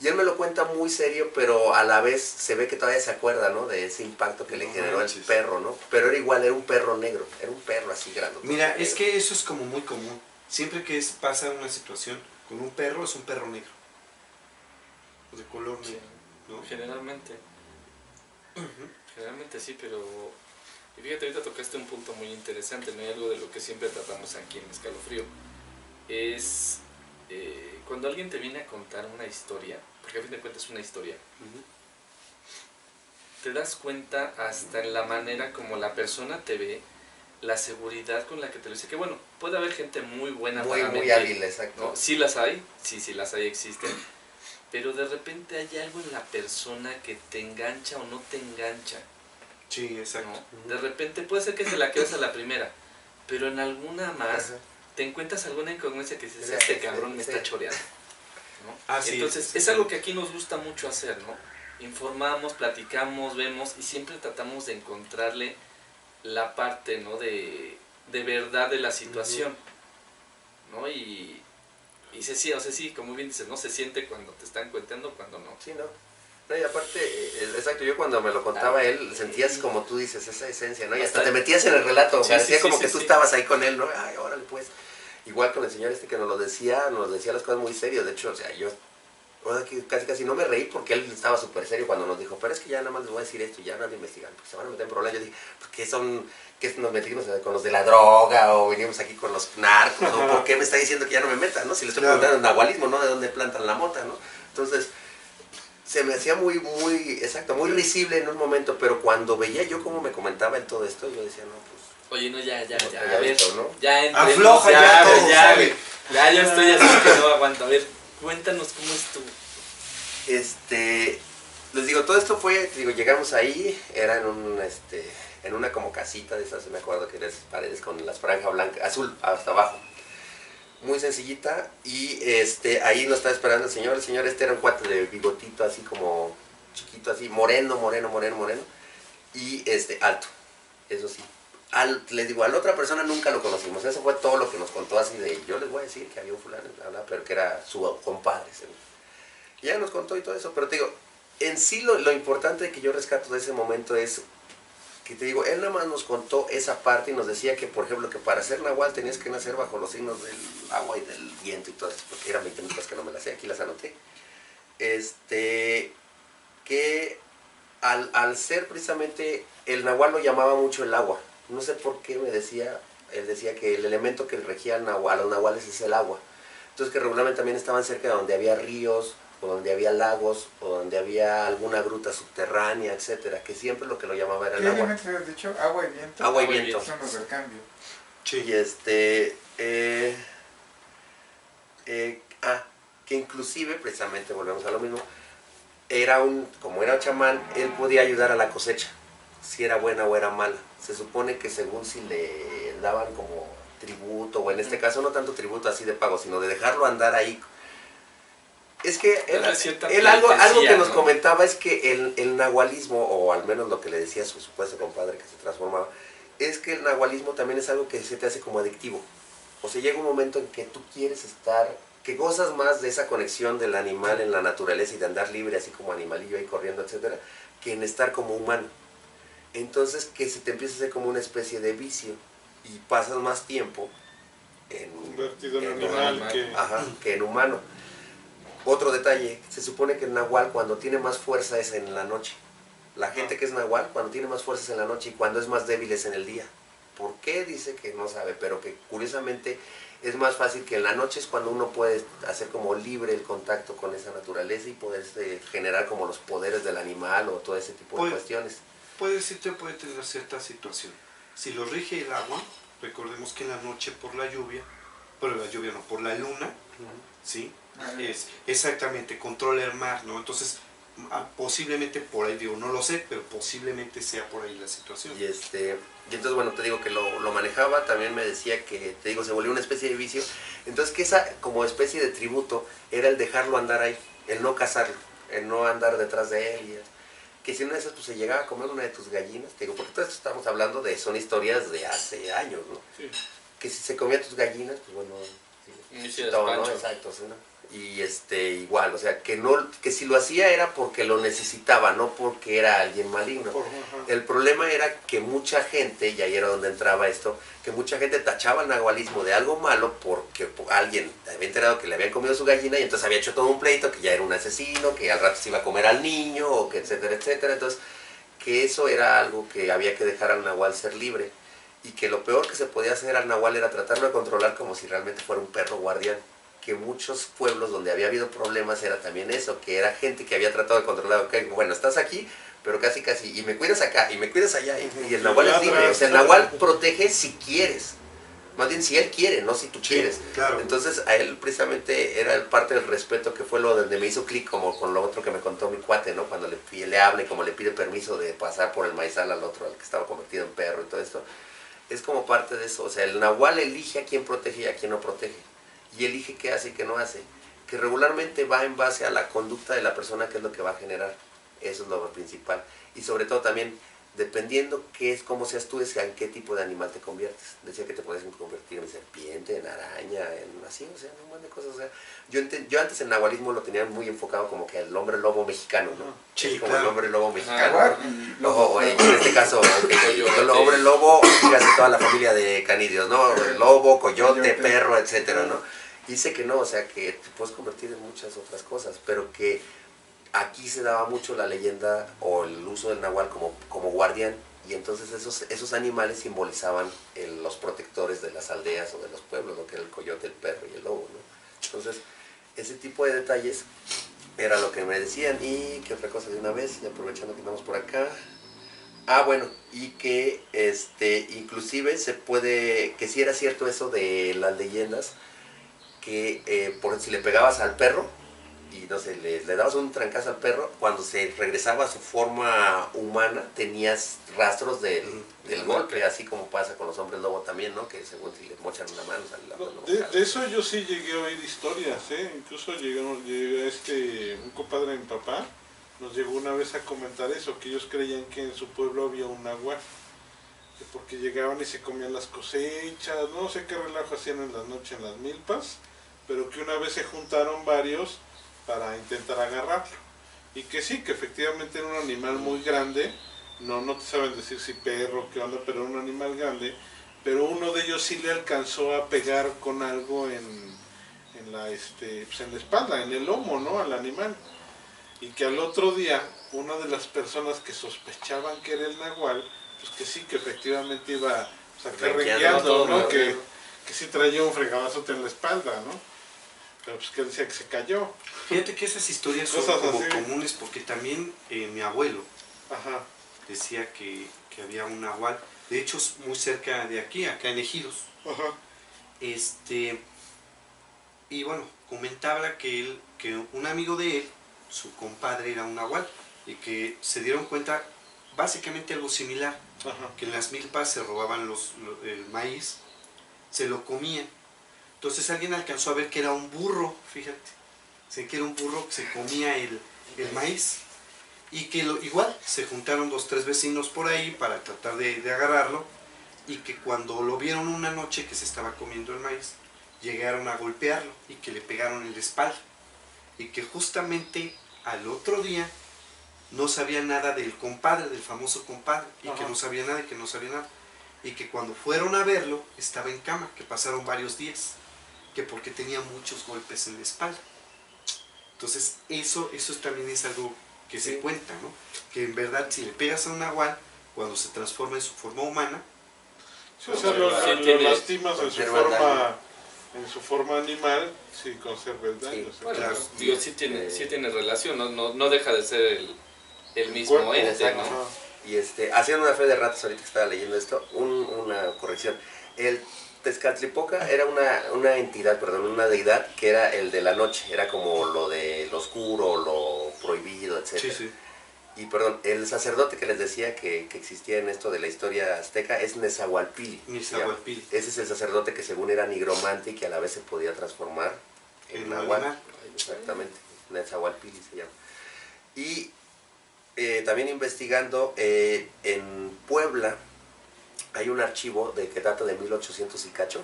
él me lo cuenta muy serio, pero a la vez se ve que todavía se acuerda, ¿no? De ese impacto que le generó el perro, ¿no? Pero era igual, era un perro negro, era un perro así grande. Mira, es que eso es como muy común. Siempre que pasa una situación con un perro, es un perro negro. O de color negro, ¿no? Generalmente. Generalmente sí, pero... Y fíjate, ahorita tocaste un punto muy interesante, ¿no? Y algo de lo que siempre tratamos aquí en Escalofrío. Es... cuando alguien te viene a contar una historia, porque a fin de cuentas es una historia, te das cuenta hasta en la manera como la persona te ve, la seguridad con la que te lo dice, que bueno, puede haber gente muy buena, muy hábil, exacto, ¿no? Sí las hay, sí las hay, existen, pero de repente hay algo en la persona que te engancha o no te engancha. Sí, exacto. ¿No? De repente puede ser que se la quedes a la primera, pero en alguna más te encuentras alguna incongruencia que dices, este cabrón me está choreando, ¿no? Entonces es algo que aquí nos gusta mucho hacer, ¿no? Informamos, platicamos, vemos y siempre tratamos de encontrarle la parte, ¿no? de verdad de la situación, ¿no? Y sí, o sea, sí, como bien dices, no se siente cuando te están cuenteando, cuando no. Sí, no. No, y aparte, exacto, yo cuando me lo contaba él, sentías como tú dices, esa esencia, ¿no? Y hasta te metías en el relato, parecía como que tú estabas ahí con él, ¿no? Ay, órale pues. Igual con el señor que nos decía las cosas muy serias. De hecho, o sea, yo casi no me reí porque él estaba súper serio cuando nos dijo, pero es que ya nada más les voy a decir esto y ya van a investigar, porque se van a meter en problemas. Yo dije, pues ¿qué nos metimos con los de la droga o venimos aquí con los narcos? ¿O por qué me está diciendo que ya no me meta, ¿no? Si le estoy preguntando en nahualismo, ¿no? De dónde plantan la mota, ¿no? Entonces, se me hacía muy risible en un momento, pero cuando veía yo cómo me comentaba en todo esto, yo decía, no, pues... Oye, no, ya, a ver, ¿no? Ya entremos, afloja ya todo, ya yo estoy así que no aguanto. A ver, cuéntanos cómo estuvo. Les digo, todo esto fue, llegamos ahí, era en una como casita de esas, me acuerdo que eran esas paredes con las franjas blancas, azul hasta abajo. Muy sencillita, y ahí nos estaba esperando el señor era un cuate de bigotito así como chiquito, así, moreno, y alto, eso sí. Les digo, a la otra persona nunca lo conocimos, eso fue todo lo que nos contó así de, yo les voy a decir que había un fulano, bla, bla, pero que era su compadre, ¿sí? Y ya nos contó y todo eso, pero te digo, en sí lo importante que yo rescato de ese momento es que te digo, él nada más nos contó esa parte y nos decía que, por ejemplo, que para ser nahual tenías que nacer bajo los signos del agua y del viento y todo eso, porque eran 20 minutos que no me las sé, aquí las anoté. Que al ser precisamente, el nahual lo llamaba mucho el agua. No sé por qué él decía que el elemento que regía a los nahuales es el agua. Entonces que regularmente también estaban cerca de donde había ríos, o donde había lagos, o donde había alguna gruta subterránea, etcétera, que siempre lo que lo llamaba era el agua. ¿Qué elementos has dicho? Agua y viento. Agua y viento. Son los del cambio. Sí. Y que inclusive, precisamente, volvemos a lo mismo, como era un chamán, él podía ayudar a la cosecha, si era buena o era mala. Se supone que según si le daban como tributo, o en este caso no tanto tributo así de pago, sino de dejarlo andar ahí. Es que él algo que nos comentaba es que el nahualismo, o al menos lo que le decía a su supuesto compadre que se transformaba, es que el nahualismo también es algo que se te hace como adictivo. O sea, llega un momento en que tú quieres estar que gozas más de esa conexión del animal en la naturaleza y de andar libre, así como animalillo ahí corriendo, etcétera, que en estar como humano. Entonces que se te empieza a hacer como una especie de vicio y pasas más tiempo convertido en animal que en humano. Otro detalle, se supone que el nahual cuando tiene más fuerza es en la noche. La gente que es nahual cuando tiene más fuerza es en la noche y cuando es más débil es en el día. ¿Por qué? Dice que no sabe, pero que curiosamente es más fácil que en la noche es cuando uno puede hacer como libre el contacto con esa naturaleza y poder generar como los poderes del animal o todo ese tipo de cuestiones. Puede tener cierta situación. Si lo rige el agua, recordemos que en la noche por la lluvia, pero la lluvia no, por la luna, ¿sí? Es exactamente, controla el mar, ¿no? Entonces, posiblemente por ahí, digo, no lo sé, pero posiblemente sea por ahí la situación. Y entonces, bueno, te digo que lo manejaba, también me decía que, te digo, se volvió una especie de vicio. Entonces, que esa como especie de tributo era el dejarlo andar ahí, el no cazarlo, el no andar detrás de él. Que si una de esas pues, se llegaba a comer una de tus gallinas, te digo, porque todo esto estamos hablando son historias de hace años, ¿no? Sí. Que si se comía tus gallinas, pues bueno, sí, todo, ¿no? Exacto, ¿sí, no? Y igual, o sea, que si lo hacía era porque lo necesitaba, no porque era alguien maligno. El problema era que mucha gente, y ahí era donde entraba esto, que mucha gente tachaba el nahualismo de algo malo porque alguien había enterado que le habían comido su gallina y entonces había hecho todo un pleito, que ya era un asesino, que al rato se iba a comer al niño, o que etcétera, etcétera. Entonces, que eso era algo que había que dejar al nahual ser libre. Y que lo peor que se podía hacer al nahual era tratarlo de controlar como si realmente fuera un perro guardián. Que muchos pueblos donde había habido problemas era también eso, que era gente que había tratado de controlar, okay, bueno, estás aquí, pero casi, y me cuidas acá, y me cuidas allá, y el nahual es libre, o sea, el nahual protege si quieres, más bien si él quiere, no si tú quieres. Claro. Entonces a él precisamente era parte del respeto, que fue lo donde me hizo clic, como con lo otro que me contó mi cuate, ¿no? Cuando le habla y como le pide permiso de pasar por el maizal al otro, al que estaba convertido en perro y todo esto, es como parte de eso, o sea, el nahual elige a quién protege y a quién no protege. Y elige qué hace y qué no hace, que regularmente va en base a la conducta de la persona, que es lo que va a generar. Eso es lo principal. Y sobre todo también, dependiendo cómo seas tú, es en qué tipo de animal te conviertes. Decía que te puedes convertir en serpiente, en araña, en así, o sea, un montón de cosas. O sea, yo antes el nahualismo lo tenía muy enfocado como que el hombre lobo mexicano, ¿no? Sí, como claro. el hombre lobo mexicano. O en este caso, el hombre lobo, fíjate toda la familia de canidios, ¿no? El lobo, coyote, perro, etcétera, ¿no? Dice que no, o sea, que te puedes convertir en muchas otras cosas, pero que aquí se daba mucho la leyenda o el uso del nahual como guardián, y entonces esos animales simbolizaban los protectores de las aldeas o de los pueblos, lo que era el coyote, el perro y el lobo, ¿no? Entonces, ese tipo de detalles era lo que me decían. Y que otra cosa de una vez, y aprovechando que estamos por acá. Bueno, y que inclusive que si era cierto eso de las leyendas, que por si le pegabas al perro y no sé, le dabas un trancazo al perro, cuando se regresaba a su forma humana tenías rastros del golpe, así como pasa con los hombres lobo también, ¿no? Que según si le mochan una mano sale la mano. De eso yo sí llegué a oír historias, incluso un compadre de mi papá nos llegó una vez a comentar eso, que ellos creían que en su pueblo había un nahual, porque llegaban y se comían las cosechas, no sé qué relajo hacían en la noche en las milpas, pero que una vez se juntaron varios para intentar agarrarlo, y que sí, que efectivamente era un animal muy grande, no te saben decir si perro, qué onda, pero era un animal grande, pero uno de ellos sí le alcanzó a pegar con algo en la espalda, en el lomo, ¿no? Al animal, y que al otro día una de las personas que sospechaban que era el nahual, pues que sí, que efectivamente iba rengueando, ¿no? Que sí traía un fregadazote en la espalda, ¿no? Pero pues que decía que se cayó. Fíjate que esas historias son como comunes, porque también mi abuelo decía que había un nahual, de hecho muy cerca de aquí, acá en Ejidos. Y bueno, comentaba que un amigo de él, su compadre, era un nahual, y que se dieron cuenta básicamente algo similar, que en las milpas se robaban el maíz, se lo comían. Entonces alguien alcanzó a ver que era un burro, fíjate, que era un burro que se comía el maíz, y que igual se juntaron 2 o 3 vecinos por ahí para tratar de agarrarlo, y que cuando lo vieron una noche que se estaba comiendo el maíz, llegaron a golpearlo y que le pegaron en la espalda. Y que justamente al otro día no sabía nada del compadre, del famoso compadre, y que no sabía nada, y que no sabía nada. Y que cuando fueron a verlo, estaba en cama, que pasaron varios días, que porque tenía muchos golpes en la espalda. Entonces, eso también es algo que se cuenta, ¿no? Que en verdad, si le pegas a un nahual, cuando se transforma en su forma humana, sí, o sea, lo lastimas en su forma animal, sí conserva el daño. Sí. Bueno, claro. Digo, sí tiene relación, no deja de ser el mismo ente, ¿no? Y haciendo una fe de ratas, ahorita que estaba leyendo esto, una corrección. El Tezcatlipoca era una entidad, perdón, una deidad que era el de la noche, era como lo de lo oscuro, lo prohibido, etc. Sí, sí. Y perdón, el sacerdote que les decía que existía en esto de la historia azteca es Nezahualpili. Nezahualpili. Ese es el sacerdote que según era nigromante y que a la vez se podía transformar en nahual. Exactamente, Nezahualpili se llama. Y también investigando, en Puebla hay un archivo que data de 1800 y cacho,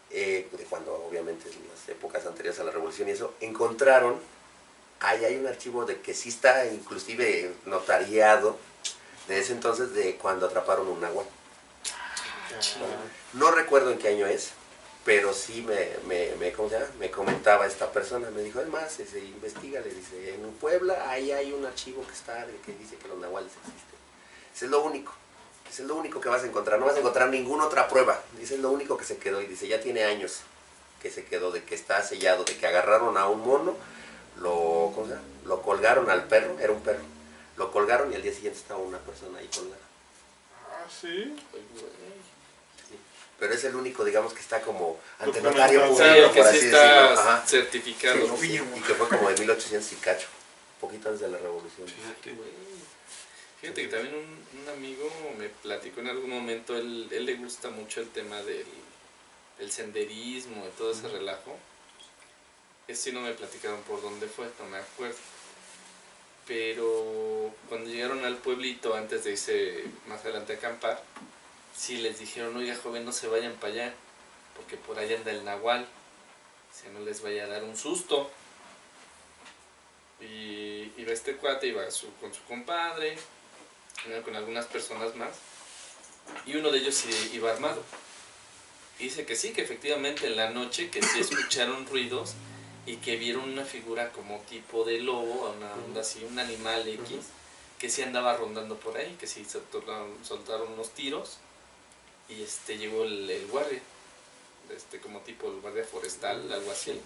de cuando obviamente en las épocas anteriores a la revolución y eso, encontraron, ahí hay un archivo de que sí está inclusive notariado de ese entonces, de cuando atraparon un nahual. No recuerdo en qué año es, pero sí ¿cómo se llama? Me comentaba esta persona, me dijo, es más, investiga, le dice, en Puebla ahí hay un archivo que dice que los nahuales existen. Ese es lo único que vas a encontrar, no vas a encontrar ninguna otra prueba, dice, es lo único que se quedó, y dice, ya tiene años que se quedó, de que está sellado, de que agarraron a un mono, ¿cómo se llama? Lo colgaron al perro, era un perro, lo colgaron y al día siguiente estaba una persona ahí colgada. Ah, sí. Pero es el único, digamos, que está como ante notario público, por así decirlo. Ajá. Certificado. Sí, y que fue como de 1800 y cacho, poquito antes de la revolución. Fíjate que también un amigo me platicó en algún momento, él le gusta mucho el tema del senderismo y todo ese relajo. Sí no me platicaron por dónde fue, no me acuerdo. Pero cuando llegaron al pueblito, antes de irse más adelante a acampar, sí les dijeron, oiga joven, no se vayan para allá, porque por allá anda el nahual, si no les vaya a dar un susto. Y iba este cuate, iba con su compadre, con algunas personas más, y uno de ellos iba armado. Y dice que sí, que efectivamente en la noche, que sí escucharon ruidos, y que vieron una figura como tipo de lobo, una onda así, un animal X, que sí andaba rondando por ahí, que sí soltaron unos tiros, y llegó el guardia, como tipo el guardia forestal, algo así,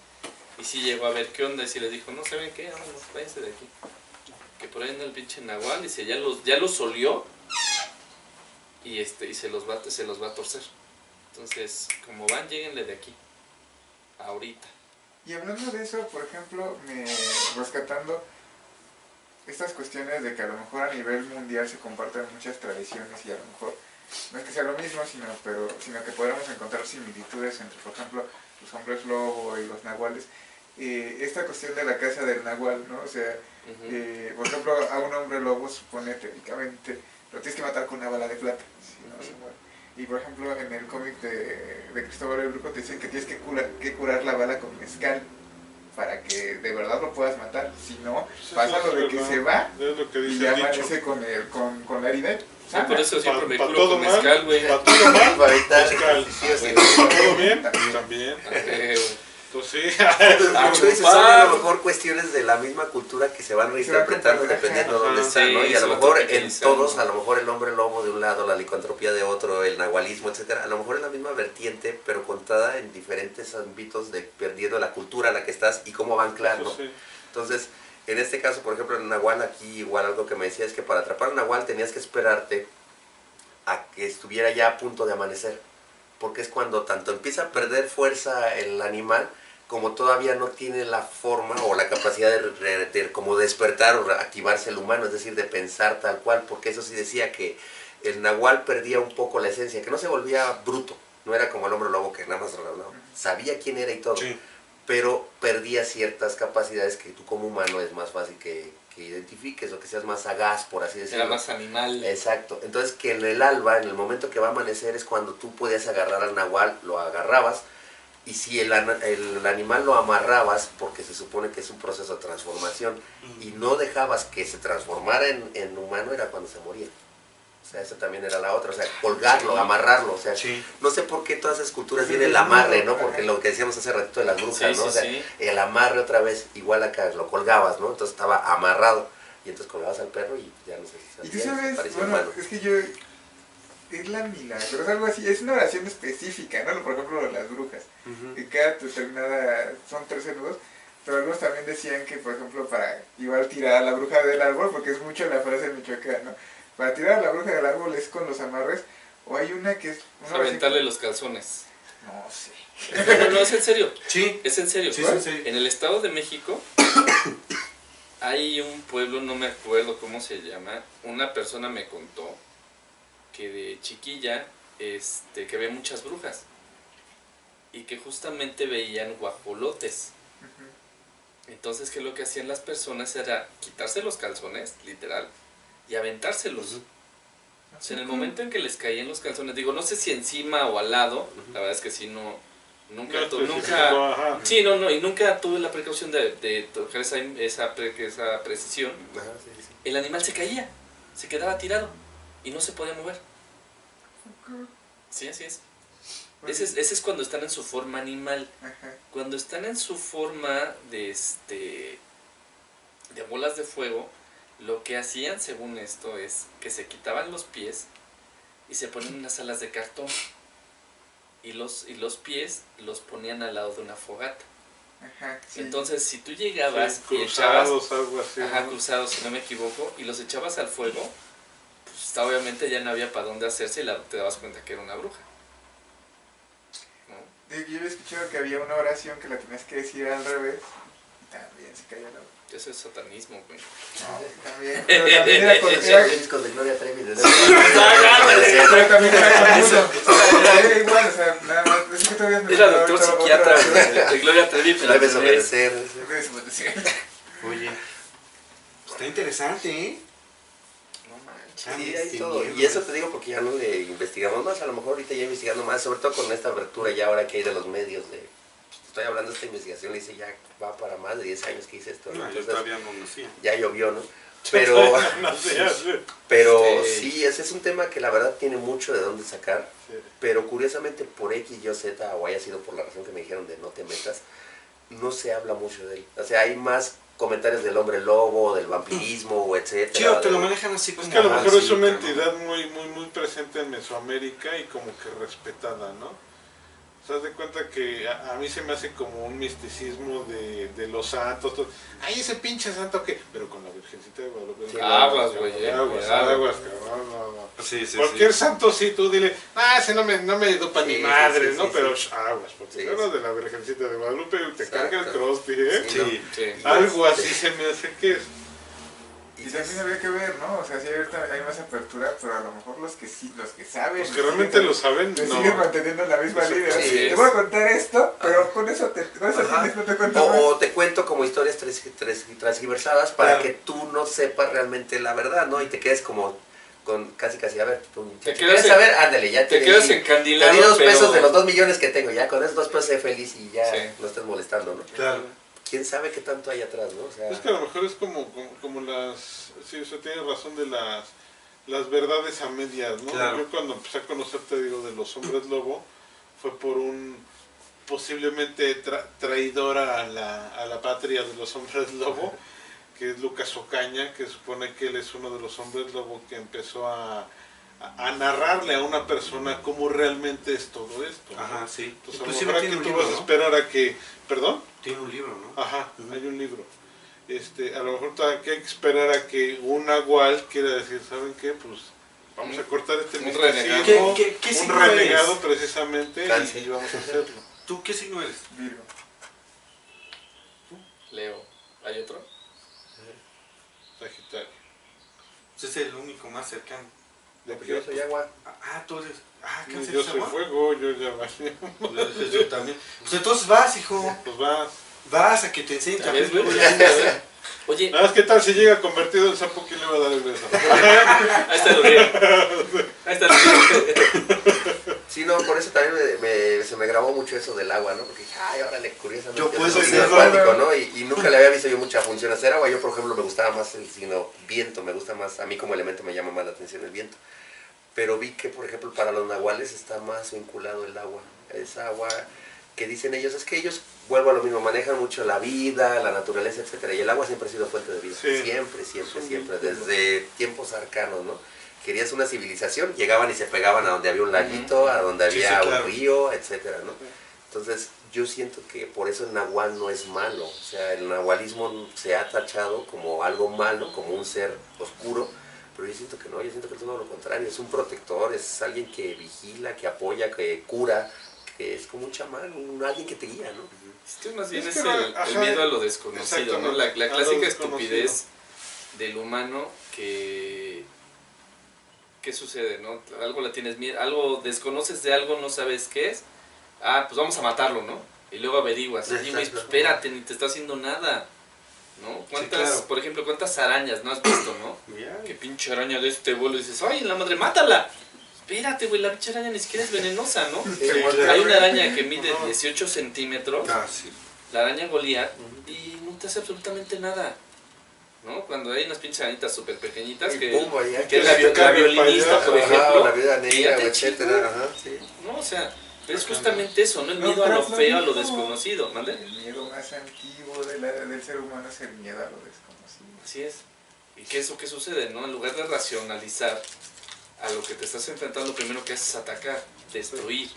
y sí llegó a ver qué onda, y sí les dijo, no saben qué, vámonos, váyanse de aquí, que por ahí anda el pinche nahual, y dice, ya los olió, y se los va a torcer. Entonces, como van, lléguenle de aquí, ahorita. Y hablando de eso, por ejemplo, rescatando estas cuestiones de que a lo mejor a nivel mundial se comparten muchas tradiciones y a lo mejor no es que sea lo mismo, sino que podamos encontrar similitudes entre, por ejemplo, los hombres lobo y los nahuales. Esta cuestión de la caza del nahual, ¿no? O sea, por ejemplo, a un hombre lobo supone técnicamente lo tienes que matar con una bala de plata, si no se muere. Y por ejemplo, en el cómic de Cristóbal el Brujo te dicen que tienes que curar la bala con mezcal para que de verdad lo puedas matar. Si no, pasa lo de que se va y ya amanece con la herida. Sí, por eso siempre me curo con mezcal, güey. Para todo mal, para evitar todo bien, también. Pues sí. Esas son a lo mejor cuestiones de la misma cultura que se van reinterpretando dependiendo de dónde están, ¿no? Y a lo mejor en todos, a lo mejor el hombre lobo de un lado, la licantropía de otro, el nahualismo, etcétera, a lo mejor es la misma vertiente, pero contada en diferentes ámbitos, perdiendo la cultura a la que estás y cómo va a anclar, ¿no? Entonces, en este caso, por ejemplo, en nahual, aquí igual algo que me decía es que para atrapar un nahual tenías que esperarte a que estuviera ya a punto de amanecer, porque es cuando tanto empieza a perder fuerza el animal, como todavía no tiene la forma o la capacidad de como despertar o activarse el humano, es decir, de pensar tal cual, porque eso sí decía que el nahual perdía un poco la esencia, que no se volvía bruto, no era como el hombre lobo que nada más sabía quién era y todo, pero perdía ciertas capacidades que tú como humano es más fácil que identifiques o que seas más sagaz, por así decirlo. Era más animal. Exacto. Entonces que en el alba, en el momento que va a amanecer, es cuando tú podías agarrar al nahual, lo agarrabas, Y si el animal lo amarrabas, porque se supone que es un proceso de transformación, y no dejabas que se transformara en humano, era cuando se moría. O sea, esa también era la otra, o sea, colgarlo, amarrarlo, o sea, no sé por qué todas esas culturas tienen el amarre, ¿no? Porque lo que decíamos hace ratito de las brujas, ¿no? O sea, el amarre otra vez, igual acá, lo colgabas, ¿no? Entonces estaba amarrado, y entonces colgabas al perro y ya no sé si y tú sabes, bueno, es que yo, es la milagro, es algo así, es una oración específica, ¿no? Por ejemplo, de las brujas, que cada determinada, son 13 nudos, pero algunos también decían que, por ejemplo, para igual tirar a la bruja del árbol, porque es mucho la frase en Michoacán, ¿no? Para tirar a la bruja del árbol es con los amarres, o hay una que es... Aventarle los calzones. No sé. No, es en serio. Sí. Es en serio. Sí, es en serio. En el Estado de México hay un pueblo, no me acuerdo cómo se llama, una persona me contó que de chiquilla que ve muchas brujas y que justamente veían guajolotes. Entonces, que lo que hacían las personas era quitarse los calzones, literal, y aventárselos. O sea, en el momento en que les caían los calzones, digo, no sé si encima o al lado, la verdad es que sí, nunca, sí, y nunca tuve la precaución de tocar esa precisión. El animal se caía, se quedaba tirado y no se podía mover. Sí, así es. Ese es cuando están en su forma animal. Cuando están en su forma de bolas de fuego, lo que hacían, según esto, es que se quitaban los pies y se ponían unas alas de cartón. Y los pies los ponían al lado de una fogata. Entonces, si tú llegabas y echabas... algo así. Cruzados, si no me equivoco, y los echabas al fuego, pues obviamente ya no había para dónde hacerse y te dabas cuenta que era una bruja. ¿No? Yo había escuchado que había una oración que la tenías que decir al revés y también se caía la... Eso es satanismo, güey. No, también. Pero también era con discos de Gloria Trevi. Pero también era con uno. Era igual, o sea, nada más. Es que todavía era doctor psiquiatra de Gloria Trevi, pero debes obedecer. Oye, está interesante, ¿eh? No manches. Sí, hay todo. Y eso te digo porque ya no le investigamos más. A lo mejor ahorita ya investigando más, sobre todo con esta abertura ya ahora que hay de los medios de... Estoy hablando de esta investigación, le hice ya va para más de 10 años que hice esto, ¿no? Yo todavía no nacía. Ya llovió, ¿no? Pero sí, ese es un tema que la verdad tiene mucho de dónde sacar, pero curiosamente por X, Y, Z, o haya sido por la razón que me dijeron de no te metas, no se habla mucho de él. O sea, hay más comentarios del hombre lobo, del vampirismo, o etcétera. Sí, o te lo manejan así como... Es que a lo mejor es una entidad muy presente en Mesoamérica y como que respetada, ¿no? ¿Te das de cuenta que a mí se me hace como un misticismo de los santos? ¡Ay, ese pinche santo que! Pero con la Virgencita de Guadalupe. Sí, aguas, güey. Aguas, cabrón, no. Sí, cualquier santo sí, tú dile, ese no me edupa ni madre, ¿no? Pero aguas, porque si hablas de la Virgencita de Guadalupe, te carga el crosby, ¿eh? Sí. Algo así se me hace que es. Y también habría que ver, ¿no? O sea, sí ahorita hay más apertura, pero a lo mejor los que saben... Los que realmente lo saben, no. Siguen manteniendo la misma línea. Sí, te voy a contar esto, pero con eso no te cuento más. O te cuento como historias transgiversadas para que tú no sepas realmente la verdad, ¿no? Y te quedes como con casi, a ver, tú quieres saber, ándale, ya te quedas encandilado. Te di 2 pesos de los 2 millones que tengo, ya con esos 2 pesos sé feliz y ya no estés molestando, ¿no? Claro. ¿Quién sabe qué tanto hay atrás, no? O sea, es que a lo mejor es como las... Sí, o sea, tienes razón de las verdades a medias, ¿no? Claro. Yo cuando empecé a conocerte, digo, de los hombres lobo, fue por un posiblemente traidor a la patria de los hombres lobo, que es Lucas Ocaña, que supone que él es uno de los hombres lobo que empezó a narrarle a una persona cómo realmente es todo esto, ¿no? Ajá, sí. Entonces a lo mejor aquí tú vas a esperar a que... ¿Perdón? Tiene un libro, ¿no? Ajá, hay un libro. A lo mejor hay que esperar a que un nahual quiera decir, ¿saben qué? Pues vamos a cortar este misticismo, ¿Qué un renegado precisamente, Cáncer. y vamos a hacerlo. ¿Tú qué signo eres? Virgo. Leo. ¿Hay otro? Sagitario. Pues es el único más cercano. yo soy agua. Tú eres... No, yo soy fuego, yo ya vale. Yo también. Pues entonces vas, hijo. Pues vas. Vas a que te enseñen también. Oye. Nada más, ¿qué tal si llega convertido en sapo? ¿Quién le va a dar el beso? Ahí está el río. Ahí está el río. Sí, no, no, por eso también se me grabó mucho eso del agua, ¿no? Porque dije, ay, órale, curiosamente Yo puedo es un ser signo acuático, ¿no? Y nunca le había visto yo mucha función hacer agua. Yo, por ejemplo, me gustaba más el signo viento, me gusta más, a mí como elemento me llama más la atención el viento. Pero vi que, por ejemplo, para los nahuales está más vinculado el agua. Esa agua que dicen ellos, es que ellos, vuelvo a lo mismo, manejan mucho la vida, la naturaleza, etcétera. Y el agua siempre ha sido fuente de vida. Sí. Siempre, desde tiempos arcanos, ¿no? Querías una civilización, llegaban y se pegaban a donde había un laguito, a donde había un río, etcétera, ¿no? Entonces, yo siento que por eso el nahual no es malo. O sea, el nahualismo se ha tachado como algo malo, como un ser oscuro. Pero yo siento que no, yo siento que es todo lo contrario, es un protector, es alguien que vigila, que apoya, que cura, que es como un chamán, alguien que te guía, ¿no? Esto más bien es el miedo a lo desconocido, ¿no? La clásica estupidez del humano que... ¿Qué sucede, no? Algo la tienes miedo, algo desconoces de algo, no sabes qué es, pues vamos a matarlo, ¿no? Y luego averiguas, oye, güey, espérate, ni te está haciendo nada. ¿No? ¿Cuántas, sí, claro. Por ejemplo, cuántas arañas no has visto, no? Qué pinche araña de este vuelo, y dices, ¡ay, la madre, mátala! Espérate, güey, la pinche araña ni siquiera es venenosa, ¿no? Sí, hay una araña que mide 18 centímetros, sí. La araña Goliat, y no te hace absolutamente nada, ¿no? Cuando hay unas pinches arañitas súper pequeñitas, que es la violinista, por ejemplo, la vida negra, etcétera, sí. No, o sea... Pero es justamente eso, ¿no? El miedo a lo feo, a lo desconocido, ¿vale? El miedo más antiguo del ser humano es el miedo a lo desconocido. Así es. ¿Y qué es lo que sucede, no? En lugar de racionalizar a lo que te estás enfrentando, lo primero que haces es atacar, destruir.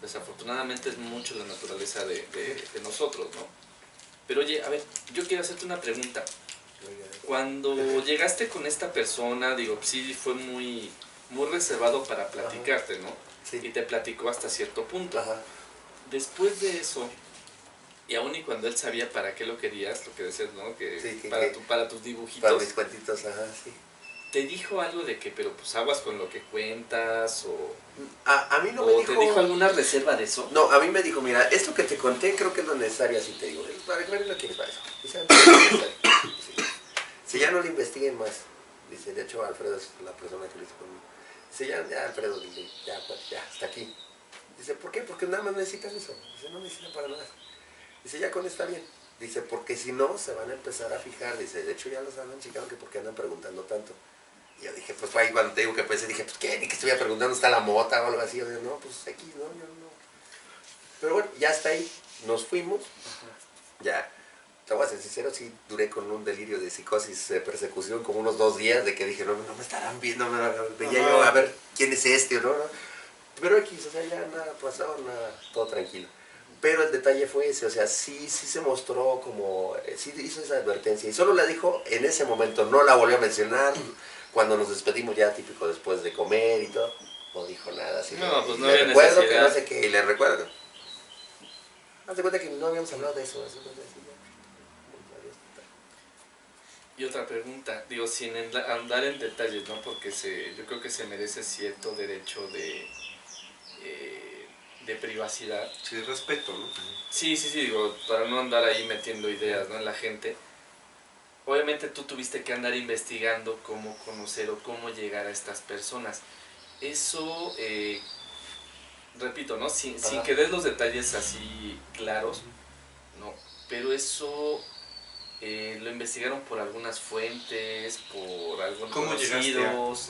Desafortunadamente es mucho la naturaleza de nosotros, ¿no? Pero oye, a ver, yo quiero hacerte una pregunta. Cuando llegaste con esta persona, digo, sí fue muy reservado para platicarte, ¿no? Sí. Y te platicó hasta cierto punto. Ajá. Después de eso, y aún y cuando él sabía para qué lo querías, lo que decías, ¿no? Que, sí, para tus dibujitos. Para mis cuentitos, ajá, sí. ¿Te dijo algo de que, pero pues aguas con lo que cuentas o...? A mí no me dijo... ¿Te dijo alguna reserva de eso? No, a mí me dijo, mira, esto que te conté creo que es lo necesario, así te digo. Para que no quieres para eso. Dice, si ya no le investiguen más. Dice, de hecho Alfredo es la persona que lo hizo conmigo. Dice, ya Alfredo, dice, ya, hasta aquí. Dice, ¿por qué? Porque nada más necesitan eso. Dice, no necesitan para nada. Dice, ya con está bien. Dice, porque si no, se van a empezar a fijar. Dice, de hecho ya los andan checando que por qué andan preguntando tanto. Y yo dije, pues fue ahí cuando te digo que pensé, dije, pues qué, ni que estuviera preguntando, ¿está la mota o algo así? Yo dije, no, pues X, no, yo no. Pero bueno, ya está ahí, nos fuimos. Ya, te voy a ser sincero, sí duré con un delirio de psicosis, de persecución, como unos 2 días, de que dije, no me estarán viendo, veía yo a ver quién es este o no. Pero X, o sea, ya nada pasó, nada, todo tranquilo. Pero el detalle fue ese, o sea, sí se mostró como, sí hizo esa advertencia. Y solo la dijo en ese momento, no la volvió a mencionar. Cuando nos despedimos ya típico después de comer y todo, no dijo nada. Así no, pues no le había recuerdo necesidad. que no sé qué, y le recuerdo. Haz de cuenta que no habíamos hablado de eso. Y otra pregunta, digo, sin andar en detalles, ¿no? Porque yo creo que se merece cierto derecho de privacidad. Sí, respeto, ¿no? Sí, digo, para no andar ahí metiendo ideas, ¿no? En la gente. Obviamente tú tuviste que andar investigando cómo conocer o cómo llegar a estas personas. Eso, repito, ¿no? Sin que des los detalles así claros, ¿no? Pero eso lo investigaron por algunas fuentes, por algunos conocidos.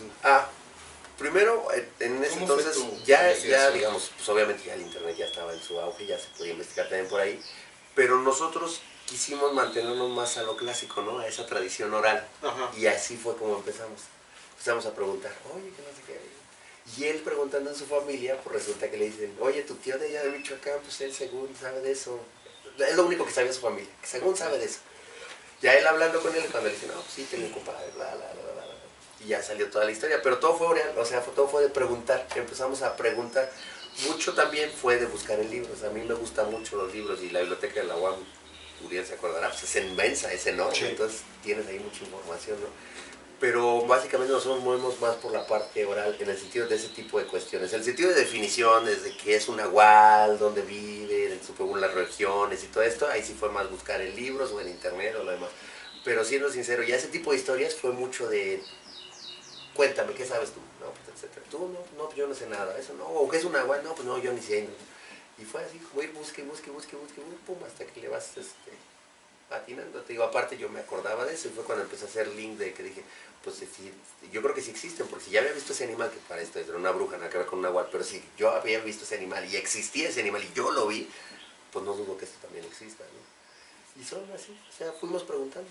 Primero, en ese entonces, ya digamos, pues obviamente ya el internet ya estaba en su auge, ya se podía investigar también por ahí, pero nosotros quisimos mantenernos más a lo clásico, ¿no? A esa tradición oral. Ajá. Y así fue como empezamos. Empezamos a preguntar, oye, que no sé qué. Y él preguntando en su familia, pues resulta que le dicen, oye, tu tío de allá de Michoacán, pues él según sabe de eso. Es lo único que sabía su familia, que según sabe de eso. Ya él hablando con él, cuando le dicen, no, pues sí, tengo un compadre, bla. Y ya salió toda la historia, pero todo fue oral, o sea, todo fue de preguntar. Empezamos a preguntar. Mucho también fue de buscar en libros. A mí me gustan mucho los libros y la biblioteca de la UAM, Uriel se acordará, pues es inmensa, es enorme, sí. Entonces tienes ahí mucha información, ¿no? Pero básicamente nosotros movemos más por la parte oral en el sentido de ese tipo de cuestiones. El sentido de definiciones, de qué es un nahual, dónde vive, según las regiones y todo esto, ahí sí fue más buscar en libros o en internet o lo demás. Pero siendo sincero, ya ese tipo de historias fue mucho de cuéntame, ¿qué sabes tú? No, pues, etcétera. Tú, no, pues yo no sé nada, eso no, o ¿qué es un nahual? No, pues no, yo ni sé. No. Y fue así, como ir busque, pum, hasta que le vas atinando. Te digo, aparte yo me acordaba de eso y fue cuando empecé a hacer link de que dije, pues sí, yo creo que sí existen, porque si ya había visto ese animal, que para esto era una bruja, nada que ver con un nahual, pero si yo había visto ese animal y existía ese animal y yo lo vi, pues no dudo que esto también exista, ¿no? Y son así, o sea, fuimos preguntando.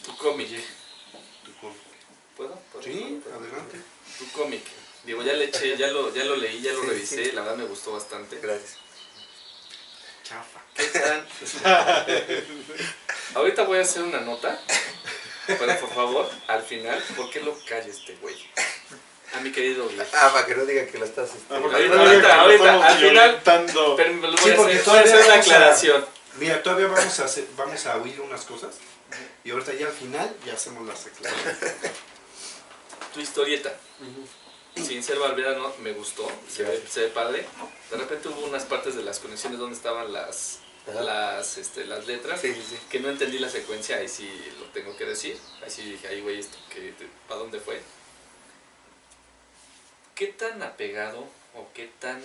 Tu cómic. ¿Puedo? Sí, adelante. Tu cómic. Digo, ya le eché, ya lo leí, ya lo revisé, la verdad me gustó bastante. Gracias. Chafa. ¿Qué tal? Ahorita voy a hacer una nota, pero por favor, al final, ¿por qué lo calla este güey? A mi querido Uriel. Para que no diga que lo estás... Ahorita, al final, pero me lo voy a hacer la aclaración. Mira, todavía vamos a oír unas cosas y ahorita ya al final ya hacemos las aclaraciones. Tu historieta. Sin ser Barbera, no, me gustó, se ve padre. De repente hubo unas partes de las conexiones donde estaban las letras, que no entendí la secuencia, ahí sí lo tengo que decir. Ahí sí dije, ay güey, ¿para dónde fue? ¿Qué tan apegado o qué tan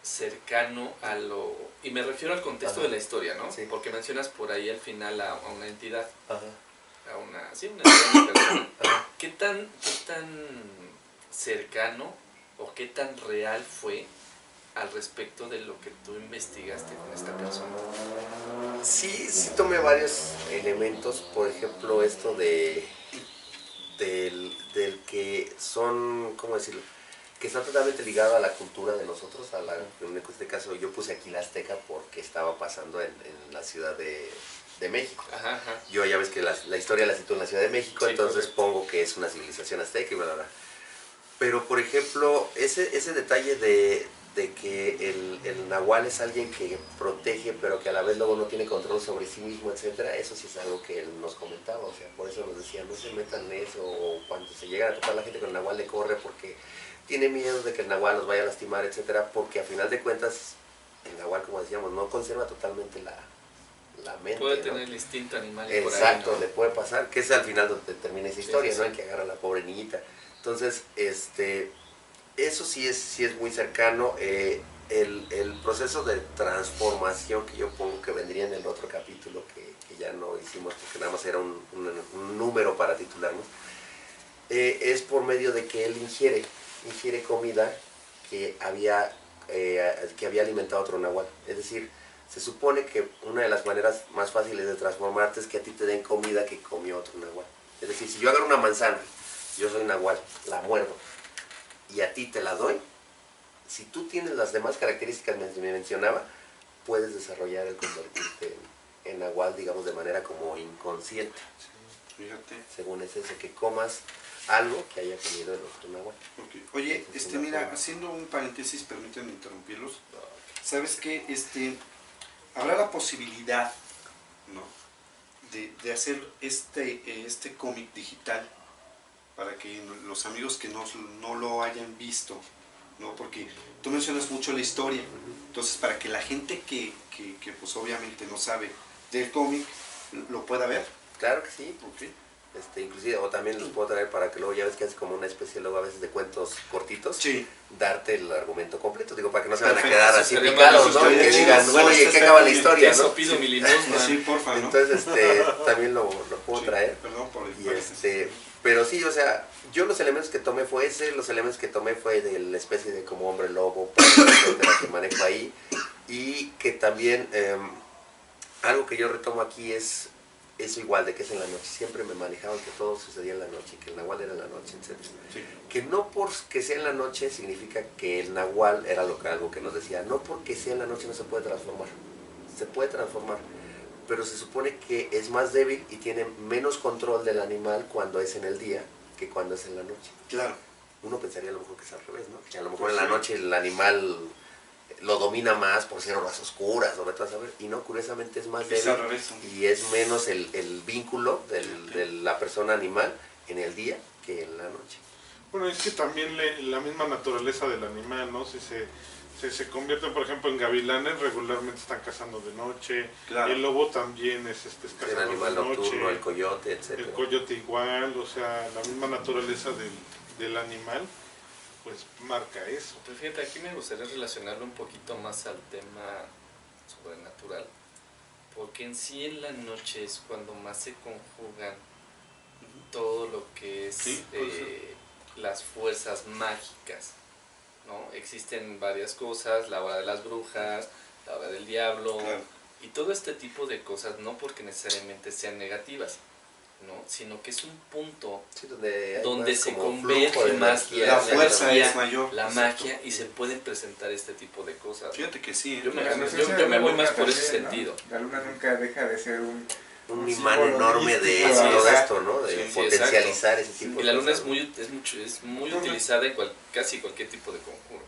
cercano a lo... Y me refiero al contexto de la historia, ¿no? Sí. Porque mencionas por ahí al final a una entidad. A una persona. ¿Qué tan cercano o qué tan real fue al respecto de lo que tú investigaste con esta persona? Sí tomé varios elementos, por ejemplo esto del que son, ¿cómo decirlo? Que está totalmente ligado a la cultura de nosotros, en este caso yo puse aquí la Azteca porque estaba pasando en la Ciudad de México. Yo ya ves que la historia la sitúo en la Ciudad de México, sí, entonces pongo que es una civilización azteca y bla, bla, bla. Pero, por ejemplo, ese detalle de que el nahual es alguien que protege, pero que a la vez luego no tiene control sobre sí mismo, etcétera, eso sí es algo que él nos comentaba, o sea, por eso nos decía, no se metan en eso, o cuando se llega a topar la gente con el nahual le corre porque tiene miedo de que el nahual los vaya a lastimar, etcétera, porque a final de cuentas, el nahual, como decíamos, no conserva totalmente la mente. Puede tener el instinto animal. Exacto, por ahí, ¿no? Le puede pasar, que es al final donde termina esa historia, ¿no? En que agarra a la pobre niñita. Entonces, eso sí es muy cercano. El proceso de transformación que yo pongo que vendría en el otro capítulo que ya no hicimos porque nada más era un número para titularnos, es por medio de que él ingiere comida que había alimentado a otro nahual. Es decir, se supone que una de las maneras más fáciles de transformarte es que a ti te den comida que comió otro nahual. Es decir, si yo agarro una manzana, yo soy nahual, la muerdo, y a ti te la doy, si tú tienes las demás características que me mencionaba, puedes desarrollar el convertirte en nahual, digamos, de manera como inconsciente. Sí, fíjate. Según es eso, que comas algo que haya comido el otro nahual. Okay. Oye, mira, haciendo un paréntesis, permítanme interrumpirlos. ¿Sabes qué? Habrá la posibilidad, ¿no?, de hacer este cómic digital para que los amigos que no lo hayan visto, ¿no? Porque tú mencionas mucho la historia, entonces para que la gente que pues obviamente no sabe del cómic lo pueda ver. Claro que sí. Okay. Inclusive, o también los puedo traer para que luego, ya ves que haces como una especie luego a veces de cuentos cortitos, sí, darte el argumento completo, digo, para que no se van a quedar así picados, ¿no? Que digan, oye, ¿qué acaba la historia? Eso ¿no? Pido mi limosna. Sí, porfa, ¿no? Entonces, también lo puedo traer. Perdón por el pero sí, o sea, yo los elementos que tomé fue de la especie de como hombre lobo, etcétera, que manejo ahí, y que también, algo que yo retomo aquí es eso igual, de que es en la noche. Siempre me manejaban que todo sucedía en la noche, que el nahual era en la noche, etc. Sí. Que no porque sea en la noche significa que el nahual era algo que nos decía, no porque sea en la noche no se puede transformar. Se puede transformar, pero se supone que es más débil y tiene menos control del animal cuando es en el día que cuando es en la noche. Claro. Uno pensaría a lo mejor que es al revés, ¿no? Que a lo mejor en la noche el animal lo domina más por ser horas oscuras, o vete a saber, y no, curiosamente es más débil y es menos el vínculo de la persona animal en el día que en la noche. Bueno, es que también la misma naturaleza del animal, ¿no? Si se convierten, por ejemplo, en gavilanes, regularmente están cazando de noche. Claro. El lobo también es El cazador animal de noche. nocturno, el coyote, etc. El coyote igual, o sea, la misma naturaleza del animal, pues marca eso. Pues fíjate, aquí me gustaría relacionarlo un poquito más al tema sobrenatural, porque en sí en la noche es cuando más se conjugan todo lo que es Sí, las fuerzas mágicas, ¿no? Existen varias cosas, la hora de las brujas, la hora del diablo, Claro. y todo este tipo de cosas, no porque necesariamente sean negativas, ¿no? Sino que es un punto Sí, donde hay donde más se como converge flujo de más energía, La la fuerza energía, es mayor. la Exacto. magia, y se pueden presentar este tipo de cosas. Fíjate que sí. Yo me- La presencia yo de me la voy luna más por ese también, ¿no? sentido. La luna nunca deja de ser un imán símbolo enorme de místico, todo ajá. esto, ¿no? De Sí, potencializar ese tipo Y de la luna cosas. es muy utilizada en casi cualquier tipo de conjuro.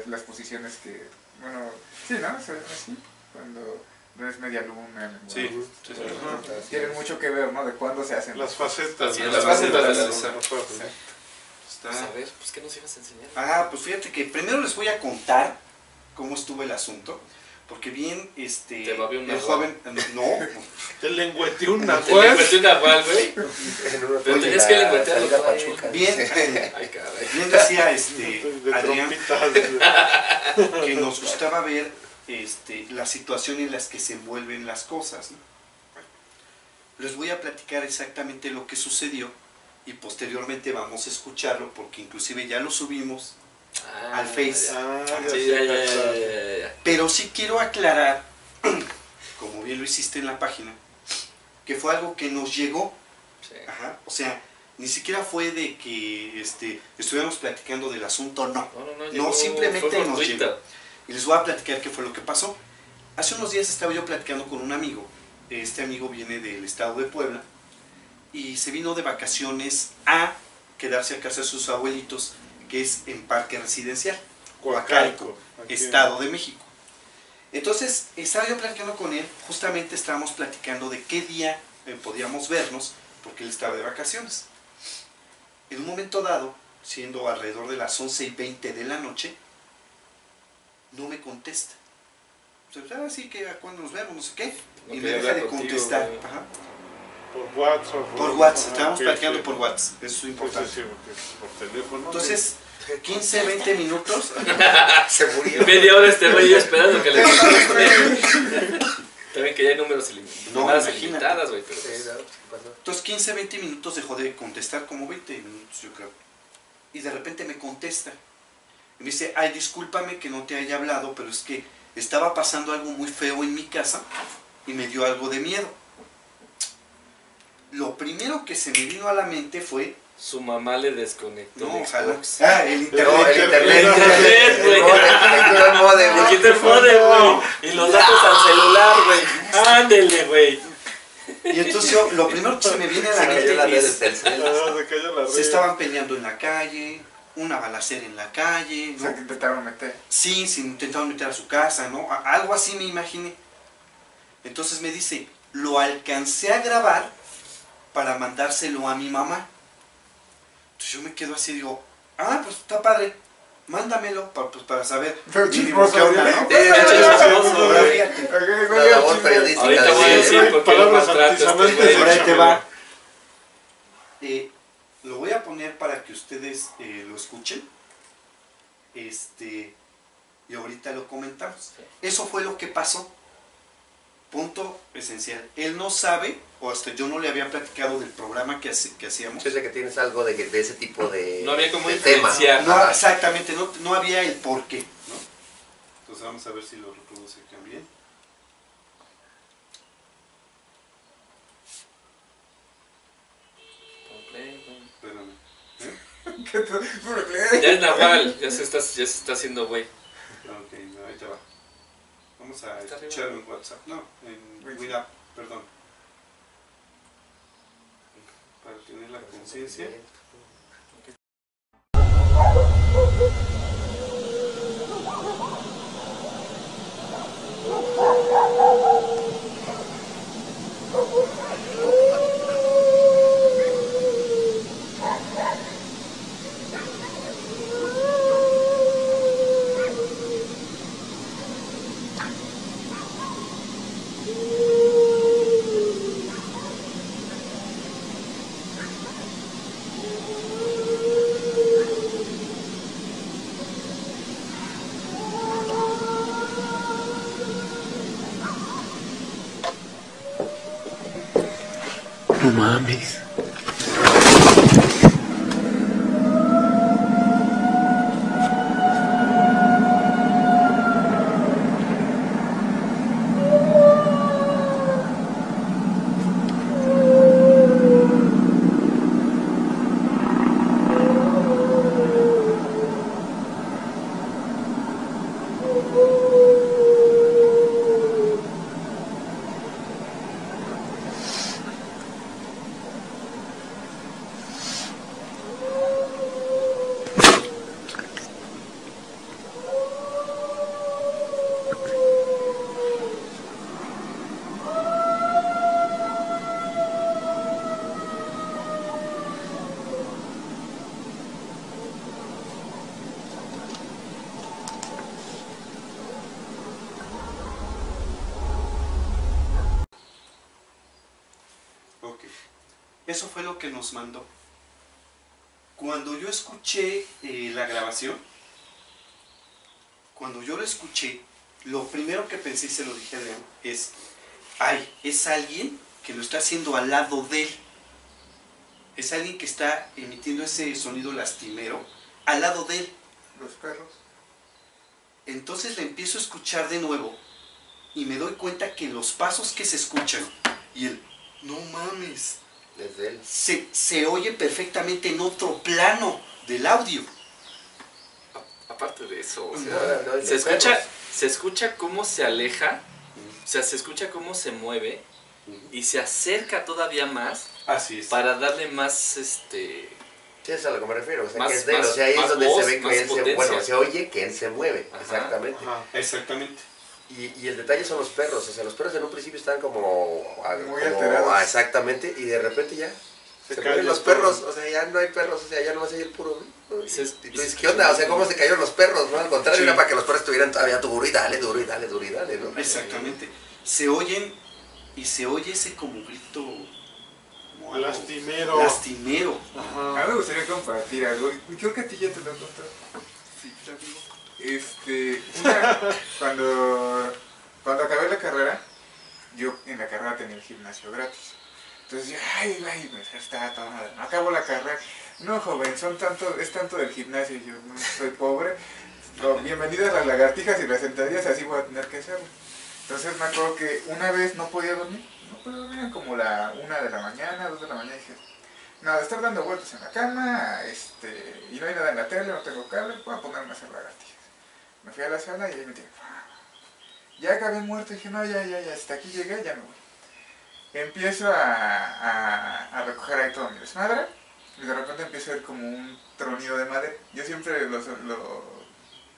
Las posiciones que, bueno, sí, ¿no? Se ven así, cuando no es media luna. Sí, bueno, sí, sí. tienen mucho que ver, ¿no? De cuándo se hacen. Las facetas. Así ¿no? es, las facetas de la luna. Las facetas. Está- Pues a ver, pues ¿qué nos ibas a enseñar? Ah, pues fíjate que primero les voy a contar cómo estuvo el asunto, porque bien, Te babió un el nahual. joven, no, Te lengüeteé un Te nahual. lengüeteé un nahual, güey. En uno Pero de tenías la que lengüetear salida los Pachuca. bien, Ay, caray. bien decía De Adrián trompitas. que nos gustaba ver la situación en las que se envuelven las cosas, ¿no? Bueno, les voy a platicar exactamente lo que sucedió y posteriormente vamos a escucharlo porque inclusive ya lo subimos, Ah, al Face. ya. Ah, ya Sí, sé, ya, ya sé. ya. pero sí quiero aclarar, como bien lo hiciste en la página, que fue algo que nos llegó. Sí. Ajá, o sea, ni siquiera fue de que estuviéramos platicando del asunto, no. No, No, simplemente fue nos fortuita. llegó. Y les voy a platicar qué fue lo que pasó. Hace unos días estaba yo platicando con un amigo. Este amigo viene del estado de Puebla y se vino de vacaciones a quedarse a casa de sus abuelitos, que es en Parque Residencial, Coacalco, Aquí. Estado de México. Entonces, estaba yo platicando con él, justamente estábamos platicando de qué día podíamos vernos, porque él estaba de vacaciones. En un momento dado, siendo alrededor de las 11:20 de la noche, no me contesta. Así que a cuándo nos vemos, no sé qué. No Y me quería deja de hablar contigo, contestar. güey. Ajá. Por WhatsApp. Por WhatsApp, Ah, estábamos ok, platicando sí. por WhatsApp, eso es Sí, importante. sí, porque por teléfono. Entonces, 15, 20 minutos. Se murió. Media hora este güey esperando que le conteste. También que ya hay números No, llamadas imagínate. ilimitadas, güey. Pero Sí, pues, ¿no? ¿Qué pasó? Entonces 15, 20 minutos dejó de contestar, como 20 minutos yo creo. Y de repente me contesta. Y me dice, ay, discúlpame que no te haya hablado, pero es que estaba pasando algo muy feo en mi casa y me dio algo de miedo. Lo primero que se me vino a la mente fue, su mamá le desconectó. no, el ojalá. Xbox. Ah, el internet. No, el internet. internet, güey. El modem. Le quité el modem, güey. Y los datos al celular, güey. Ándele, güey. Y entonces yo, lo primero que se me viene a la Se cayó la mente red de es, Telcel. Ah, se cayó la red. se estaban peleando en la calle, una balacera en la calle, O sea, ¿no? que intentaron meter. Sí, se intentaron meter a su casa, ¿no? Algo así me imaginé. Entonces me dice, lo alcancé a grabar para mandárselo a mi mamá. Entonces yo me quedo así, digo, ah, pues está padre, mándamelo para saber. Pero mínimo chismoso, qué onda, ¿no? ¿no? Chismoso, Ahora güey. fíjate, La labor periodística. Ahorita voy a de- decir por qué lo Palabras maltrato este altisonantes. güey. por ahí te va. Lo voy a poner para que ustedes lo escuchen. Y ahorita lo comentamos. Eso fue lo que pasó. Punto esencial. Él no sabe, o hasta yo no le había platicado del programa que hacíamos. Yo sé que tienes algo de ese tipo de, No había como de tema. influenciar. No, exactamente, no había el por qué, ¿no? Entonces vamos a ver si lo reproduce también. Espérame. Ya es Nahual, ya se está haciendo güey. Ok, no, ahí te va. Vamos a Está arriba. escucharlo en WhatsApp. No, en WhatsApp, perdón. Para tener la conciencia. No mames. Eso fue lo que nos mandó. Cuando yo escuché la grabación, cuando yo lo escuché, lo primero que pensé, y se lo dije a Adrián, es, ay, es alguien que lo está haciendo al lado de él. Es alguien que está emitiendo ese sonido lastimero al lado de él. Los perros. Entonces le empiezo a escuchar de nuevo y me doy cuenta que los pasos que se escuchan y el, no mames, Desde él. se oye perfectamente en otro plano del audio. Aparte de eso, o No, sea, no, se escucha cómo se aleja, o sea, se escucha cómo se mueve y se acerca todavía más Así es. para darle más, Sí, es a lo que me refiero. O sea, Más- que es de él. más- O sea, ahí es más donde voz, se ve más que él potencia. bueno, se oye que él se mueve. Ajá. Exactamente. Ajá, exactamente. Y el detalle son los perros. O sea, los perros en un principio están como Muy alterados. exactamente. Y de repente ya se caen mueren los los perros. perros. O sea, ya no hay perros. O sea, ya no más hay el puro. ¿no? Y Se- tú dices, ¿qué onda? O sea, ¿cómo se cayeron los perros? ¿No? Al contrario, Sí. era para que los perros estuvieran todavía duro y dale, duro y dale, duro y dale, ¿no? Exactamente. Se oyen y se oye ese como grito como algo Lastimero. lastimero. A Ajá. mí me gustaría compartir algo. Y creo que a ti ya te lo he contado. Sí, ya digo. Cuando acabé la carrera, yo en la carrera tenía el gimnasio gratis. Entonces yo, ay, pues está todo madre. No acabo la carrera. No, joven, es tanto del gimnasio. Yo no soy pobre. No, bienvenidas las lagartijas y las sentadillas, así voy a tener que hacerlo. Entonces me acuerdo que una vez no podía dormir. No podía dormir, eran como la 1 de la mañana, 2 de la mañana. Y dije, nada, estar dando vueltas en la cama, y no hay nada en la tele, no tengo cable, voy a ponerme a hacer lagartijas. Me fui a la sala y ahí me tiré. Ya acabé muerto, dije, no, ya, hasta aquí llegué, ya me voy. Empiezo a recoger ahí todo mi desmadre, y de repente empiezo a ver como un tronido de madera. Yo siempre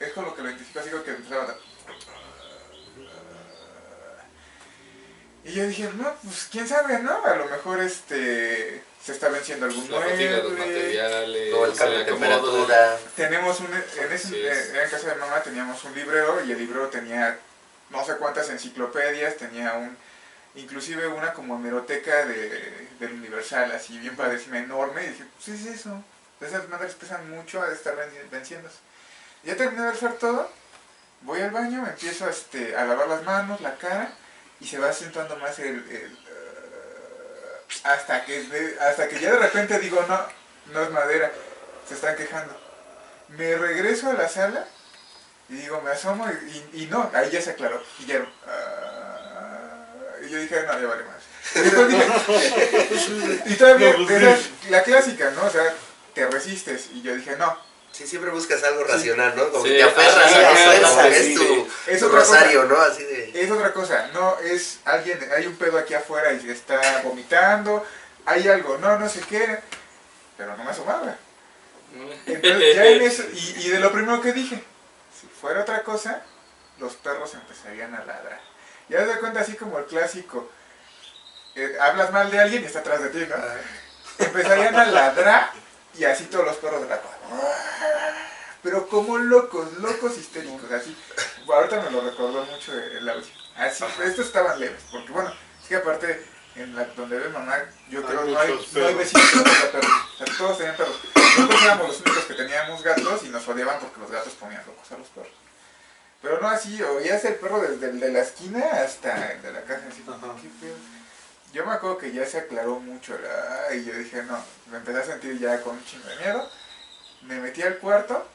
es con lo que lo identifico, así como que empezaba a dar. Y yo dije, no, pues quién sabe, ¿no? A lo mejor se está venciendo algún la fatiga de los mueble. materiales, O el cambio de el acomodo temperatura. Tenemos Así es. en casa de mamá teníamos un librero y el librero tenía no sé cuántas enciclopedias, tenía inclusive una como hemeroteca del Universal, así bien padrísima, enorme, y dije, pues es eso, esas madres pesan mucho, a estar venciéndose. Ya terminé de hacer todo, voy al baño, me empiezo a lavar las manos, la cara, y se va acentuando más hasta que ya de repente digo, no es madera, se están quejando. Me regreso a la sala y digo, me asomo y no, ahí ya se aclaró. Y ya, y yo dije, no, ya vale más. Y todavía, No, pues esa es la clásica, ¿no? O sea, te resistes. Y yo dije, no. Sí, siempre buscas algo racional, ¿no? Como Sí, que te aferras a sí, eso, como que sí, es es tu otra rosario, ¿no? Así de... Es otra cosa, no es alguien, hay un pedo aquí afuera y está vomitando, hay algo, no sé qué, pero no me asomaba. Entonces ya en eso, y de lo primero que dije, si fuera otra cosa, los perros empezarían a ladrar. Ya te das cuenta así como el clásico, hablas mal de alguien y está atrás de ti, ¿no? Empezarían a ladrar y así todos los perros de la cuadra. Pero como locos histéricos, así. Ahorita me lo recordó mucho el audio. Así, estos estaban leves, porque bueno, es que aparte, donde ve mamá, yo creo no hay muchos perros. vecinos con perros. O sea, todos tenían perros. Nosotros éramos los únicos que teníamos gatos y nos odiaban porque los gatos ponían locos a los perros. Pero no así, oías el perro desde el de la esquina hasta el de la casa, así como, ¿qué pedo? Yo me acuerdo que ya se aclaró mucho, y yo dije, no, me empecé a sentir ya con un chingo de miedo. Me metí al cuarto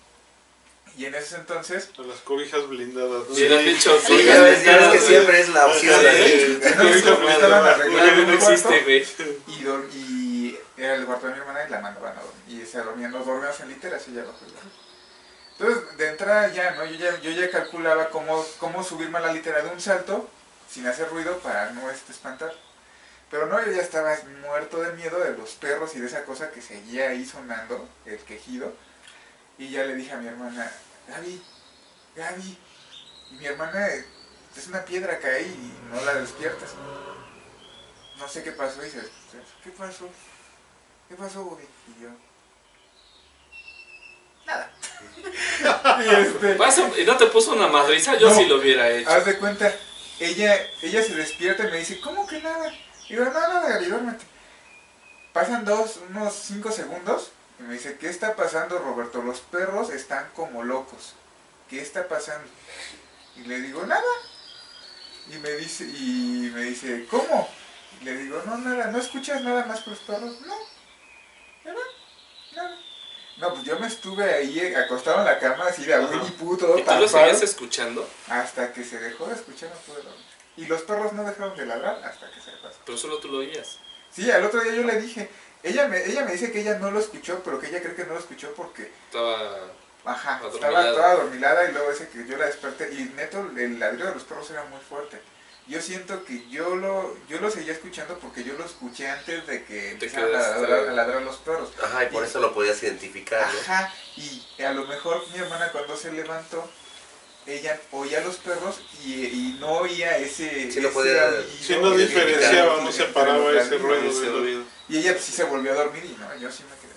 y en ese entonces... A las cobijas blindadas. Sí, lo has dicho. Sí, ya ves que siempre es la opción. Estaban arreglando No el cuarto existe, güey. y era el cuarto de mi hermana y la mandaban a dormir. Y se dormían, nos dormíamos en literas y ya abajo. Entonces, de entrada ya, ¿no? Yo ya calculaba cómo subirme a la litera de un salto sin hacer ruido para no espantar. Pero no, yo ya estaba muerto de miedo de los perros y de esa cosa que seguía ahí sonando, el quejido. Y ya le dije a mi hermana, Gaby, y mi hermana, es una piedra que hay y no la despiertas. No sé qué pasó, y dice, ¿qué pasó? ¿Qué pasó, Bobby? Y yo, nada. ¿Y no te puso una madriza? Yo No, sí lo hubiera hecho. Haz de cuenta, ella se despierta y me dice, ¿cómo que nada? Y digo, no, Gaby, duérmete. Pasan unos 5 segundos y me dice, ¿qué está pasando, Roberto? Los perros están como locos. ¿Qué está pasando? Y le digo, nada. Y me dice, ¿cómo? Y le digo, no, nada, ¿no escuchas nada más que los perros? No, nada. No, pues yo me estuve ahí acostado en la cama así de Winnie Pooh, todo ¿Y tú lo seguías escuchando? hasta que se dejó de escuchar, no pude dormir. Y los perros no dejaron de ladrar hasta que se pasó. Pero solo tú lo oías. Sí, al otro día yo le dije, ella me dice que ella no lo escuchó, pero que ella cree que no lo escuchó porque... estaba toda adormilada y luego dice que yo la desperté y neto el ladrido de los perros era muy fuerte. Yo siento que yo lo seguía escuchando porque yo lo escuché antes de que empezaran a ladrar los perros. Ajá, y por eso lo podías identificar, ¿no? Ajá, y a lo mejor mi hermana cuando se levantó, ella oía los perros y no oía ese... Sí, lo podía... Sí, no diferenciaba, no separaba ese ruido del oído. Y ella pues, sí se volvió a dormir y no, yo sí me quedé.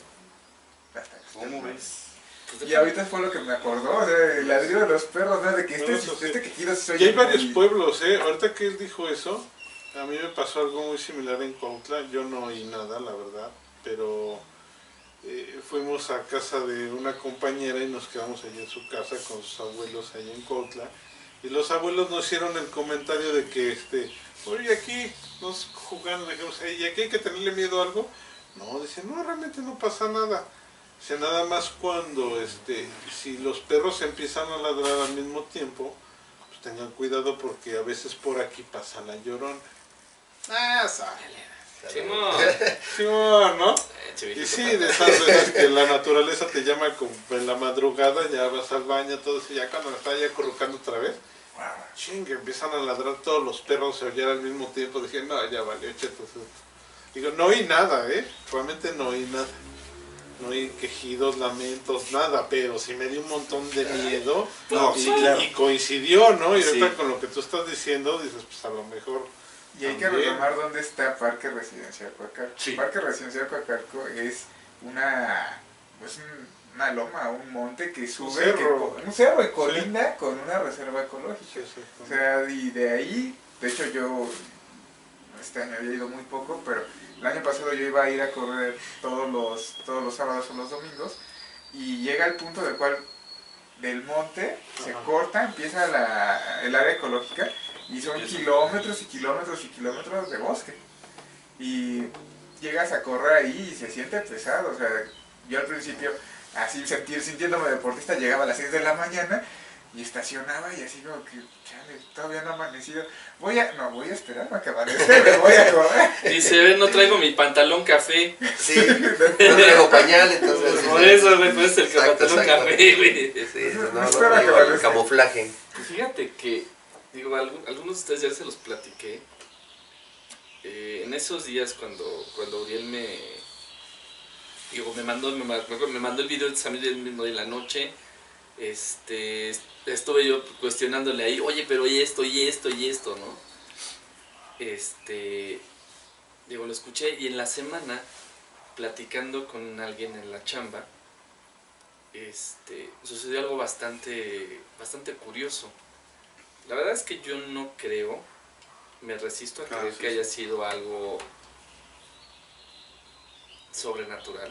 Hasta que ¿Cómo ves? Y ahorita fue lo que me acordó, o sea, el ladrido de los perros, ¿no? De que este quejido se oye. Y hay varios pueblos, ahorita que él dijo eso, a mí me pasó algo muy similar en Cuautla. Yo no oí nada, la verdad, pero fuimos a casa de una compañera y nos quedamos allí en su casa con sus abuelos allí en Cuautla. Y los abuelos nos hicieron el comentario de que, oye, aquí nos jugando, dijimos, ¿y aquí hay que tenerle miedo a algo? No, dice, no, realmente no pasa nada. Dice, nada más cuando, si los perros empiezan a ladrar al mismo tiempo, pues tengan cuidado porque a veces por aquí pasa la llorona. Simón, ¿no? Y sí, de esas veces que la naturaleza te llama como en la madrugada, ya vas al baño, todo eso, ya cuando me está ya acurrucando otra vez, chingue, empiezan a ladrar todos los perros, se oyen al mismo tiempo, dije, no, ya valió, cheto. Digo, no oí nada, realmente no oí nada. No oí quejidos, lamentos, nada, pero sí me dio un montón de miedo. Y coincidió, ¿no? Y ahorita con lo que tú estás diciendo, dices, pues a lo mejor. Y hay que retomar dónde está Parque Residencial Coacalco. Sí. Parque Residencial Coacalco es una loma, un monte que sube, un cerro y colinda con una reserva ecológica. O sea, y de ahí, de hecho yo este año había ido muy poco, pero el año pasado yo iba a ir a correr todos los sábados o los domingos y llega el punto del monte se corta, empieza el área ecológica y son kilómetros y kilómetros y kilómetros de bosque y llegas a correr ahí y se siente pesado. O sea, yo al principio así sintiéndome deportista llegaba a las 6 de la mañana y estacionaba y así como que, chale, todavía no ha amanecido. Voy a esperar a que amanezca, me voy a correr. Dice, no traigo mi pantalón café. Sí, no traigo pañal, entonces... Por eso, güey, pues el pantalón café, güey. Sí, no traigo el camuflaje. Pues fíjate que, digo, algunos de ustedes ya se los platiqué. En esos días cuando Uriel me mandó el video también el mismo de la noche. Estuve yo cuestionándole ahí, oye, pero y esto, ¿no? Digo, lo escuché y en la semana, platicando con alguien en la chamba, sucedió algo bastante curioso. La verdad es que yo no creo, me resisto a creer que haya sido algo sobrenatural.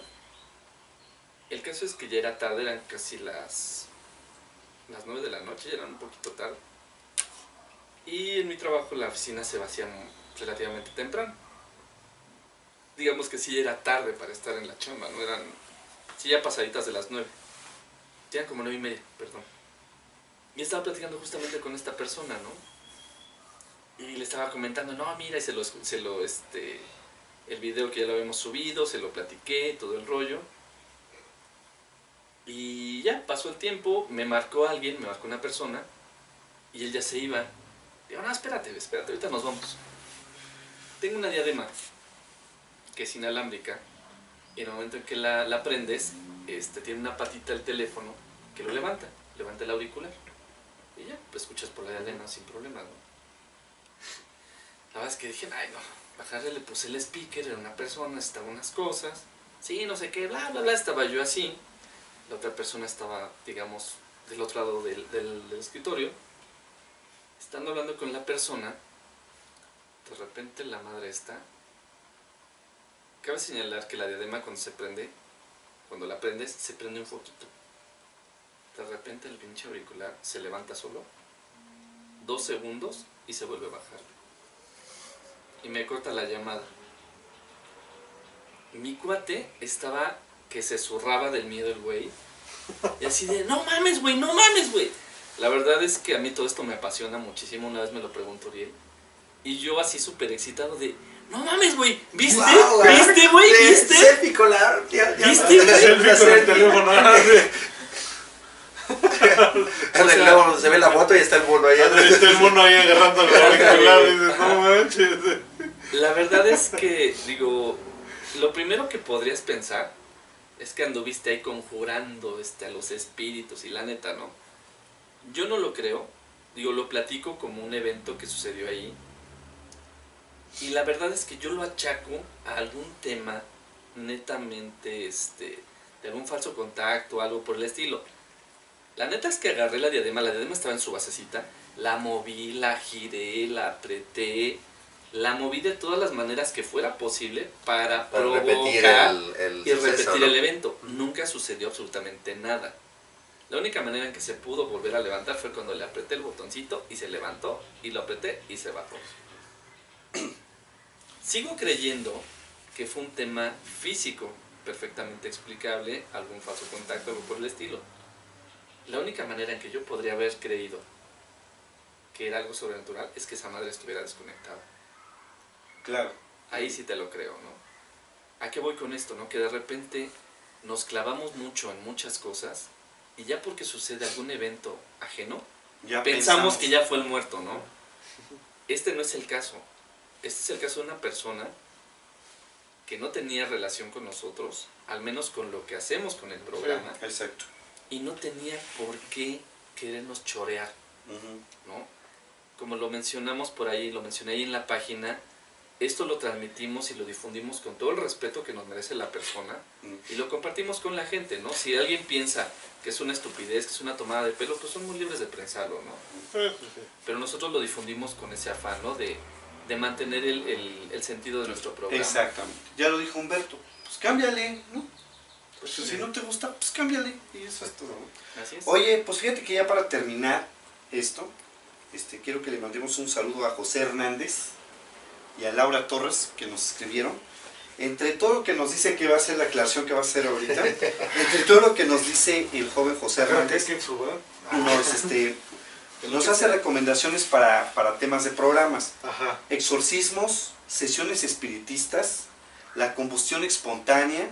El caso es que ya era tarde, eran casi las 9 de la noche, ya eran un poquito tarde. Y en mi trabajo la oficina se vacía relativamente temprano. Digamos que sí ya era tarde para estar en la chamba, ¿no? Eran, sí ya pasaditas de las 9. Ya eran como 9:30, perdón. Y estaba platicando justamente con esta persona, ¿no? Y le estaba comentando, no, mira, y el video que ya lo habíamos subido, se lo platiqué, todo el rollo. Y ya, pasó el tiempo, me marcó una persona, y él ya se iba. Digo, no, espérate, ahorita nos vamos. Tengo una diadema, que es inalámbrica, y en el momento en que la prendes, tiene una patita del teléfono que lo levanta el auricular. Y ya, pues escuchas por la diadema sin problema, ¿no? La verdad es que dije, ay no, bajarle, le puse el speaker, era una persona, estaba unas cosas, sí, no sé qué, bla, bla, bla, estaba yo así. La otra persona estaba, digamos, del otro lado del escritorio. Estando hablando con la persona, de repente la madre está. Cabe señalar que la diadema cuando la prendes, se prende un foquito. De repente el pinche auricular se levanta solo, 2 segundos y se vuelve a bajar. Y me corta la llamada. Mi cuate estaba que se zurraba del miedo el güey. Y así de, no mames, güey, no mames, güey. La verdad es que a mí todo esto me apasiona muchísimo. Una vez me lo preguntó Uriel. Y yo así súper excitado de, no mames, güey, ¿viste? Wow, ¿Viste, güey? ¿Viste? Selfie con la... ¿Viste, güey? Selfie con el teléfono. Luego se ve la foto y está el mono ahí. Está el mono ahí agarrando el auricular y dices, no manches. La verdad es que, digo, lo primero que podrías pensar es que anduviste ahí conjurando a los espíritus y la neta, ¿no? Yo no lo creo, digo, lo platico como un evento que sucedió ahí. Y la verdad es que yo lo achaco a algún tema netamente, de algún falso contacto, algo por el estilo. La neta es que agarré la diadema estaba en su basecita, la moví, la giré, la apreté, la moví de todas las maneras que fuera posible para provocar repetir y repetir suceso, ¿no? el evento. Nunca sucedió absolutamente nada. La única manera en que se pudo volver a levantar fue cuando le apreté el botoncito y se levantó, y lo apreté y se bajó. Sigo creyendo que fue un tema físico perfectamente explicable, algún falso contacto, algo por el estilo. La única manera en que yo podría haber creído que era algo sobrenatural es que esa madre estuviera desconectada. Claro. Ahí sí te lo creo, ¿no? ¿A qué voy con esto, no? Que de repente nos clavamos mucho en muchas cosas y ya porque sucede algún evento ajeno, Ya pensamos que ya fue el muerto, ¿no? Este no es el caso. Este es el caso de una persona que no tenía relación con nosotros, al menos con lo que hacemos con el programa. Sí, exacto. Y no tenía por qué querernos chorear, ¿no? Como lo mencionamos por ahí, lo mencioné ahí en la página, esto lo transmitimos y lo difundimos con todo el respeto que nos merece la persona y lo compartimos con la gente, ¿no? Si alguien piensa que es una estupidez, que es una tomada de pelo, pues son muy libres de pensarlo, ¿no? Pero nosotros lo difundimos con ese afán, ¿no? De mantener el sentido de nuestro programa. Exactamente. Ya lo dijo Humberto. Pues cámbiale, ¿no? Pues si no te gusta, pues cámbiale. Y eso es todo, ¿no? Así es. Oye, pues fíjate que ya para terminar esto, quiero que le mandemos un saludo a José Hernández y a Laura Torres, que nos escribieron. Entre todo lo que nos dice que va a ser la aclaración que va a hacer ahorita, entre todo lo que nos dice el joven José Hernández, nos hace recomendaciones para temas de programas. Ajá. Exorcismos, sesiones espiritistas, la combustión espontánea,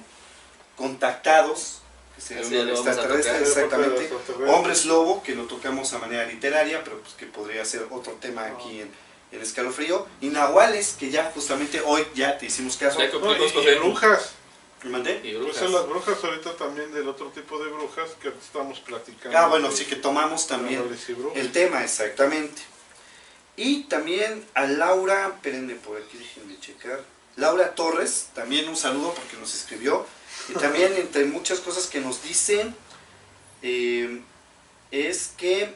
contactados, que sería Así uno lo vamos a extraterrestre, tocar. exactamente, hombres lobo, que lo tocamos a manera literaria, pero pues que podría ser otro tema aquí en Escalofrío, y nahuales, que ya justamente hoy ya te hicimos caso. Ya No, cumplimos con y brujas. ¿Me mandé? Y Pues brujas. son las brujas ahorita también del otro tipo de brujas que estamos platicando. Ah, bueno, sí que tomamos también Nahuales y brujas. el tema, exactamente. Y también a Laura, espérenme por aquí, déjenme checar. Laura Torres, también un saludo porque nos escribió. Y también entre muchas cosas que nos dicen, es que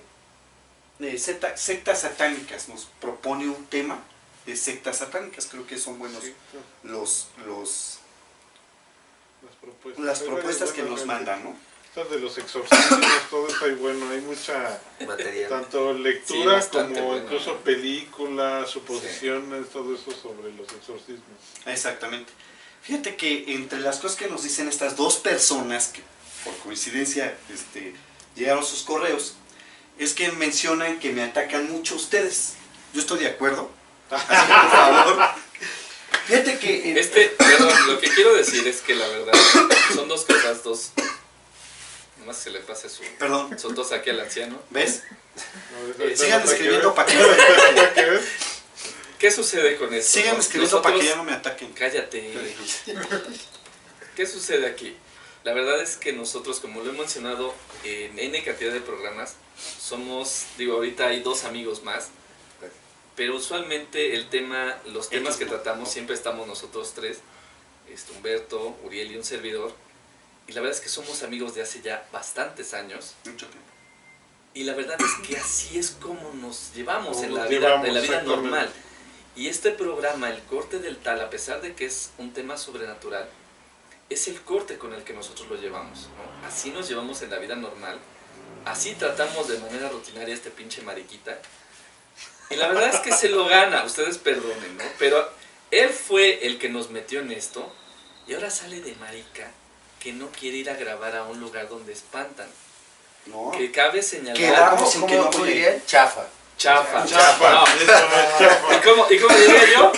sectas satánicas, nos propone un tema de sectas satánicas. Creo que son buenos Sí, los las propuestas que nos mandan, ¿no? De los exorcismos, todo está ahí bueno, hay mucha material. Tanto lectura Sí, como bueno, incluso películas, suposiciones, todo eso sobre los exorcismos. Exactamente. Fíjate que entre las cosas que nos dicen estas dos personas, que por coincidencia llegaron sus correos, es que mencionan que me atacan mucho ustedes. Yo estoy de acuerdo. Así que, por favor. Fíjate que... perdón, lo que quiero decir es que la verdad son dos cosas, nomás se le pase Perdón. sus dos aquí al anciano. ¿Ves? No, Sigan escribiendo para que... ¿Qué sucede con esto? Sigan escribiendo para que ya no me ataquen. Cállate. ¿Qué sucede aquí? La verdad es que nosotros, como lo he mencionado en N cantidad de programas, somos, ahorita hay 2 amigos más, pero usualmente los temas que tratamos siempre estamos nosotros 3, Humberto, Uriel y un servidor, y la verdad es que somos amigos de hace ya bastantes años. Mucho tiempo. Y la verdad es que así es como nos llevamos en la vida normal. Y este programa, El Corte del Tal, a pesar de que es un tema sobrenatural, es el corte con el que nosotros lo llevamos, ¿no? Así nos llevamos en la vida normal, así tratamos de manera rutinaria a este pinche mariquita. Y la verdad es que se lo gana, ustedes perdonen, ¿no? Pero él fue el que nos metió en esto y ahora sale de marica que no quiere ir a grabar a un lugar donde espantan. No. Que cabe señalar... Quedamos en que no ¿Cómo fue. dirían? Chafa. Chafa. Chafa. No. ¿Y cómo diría yo?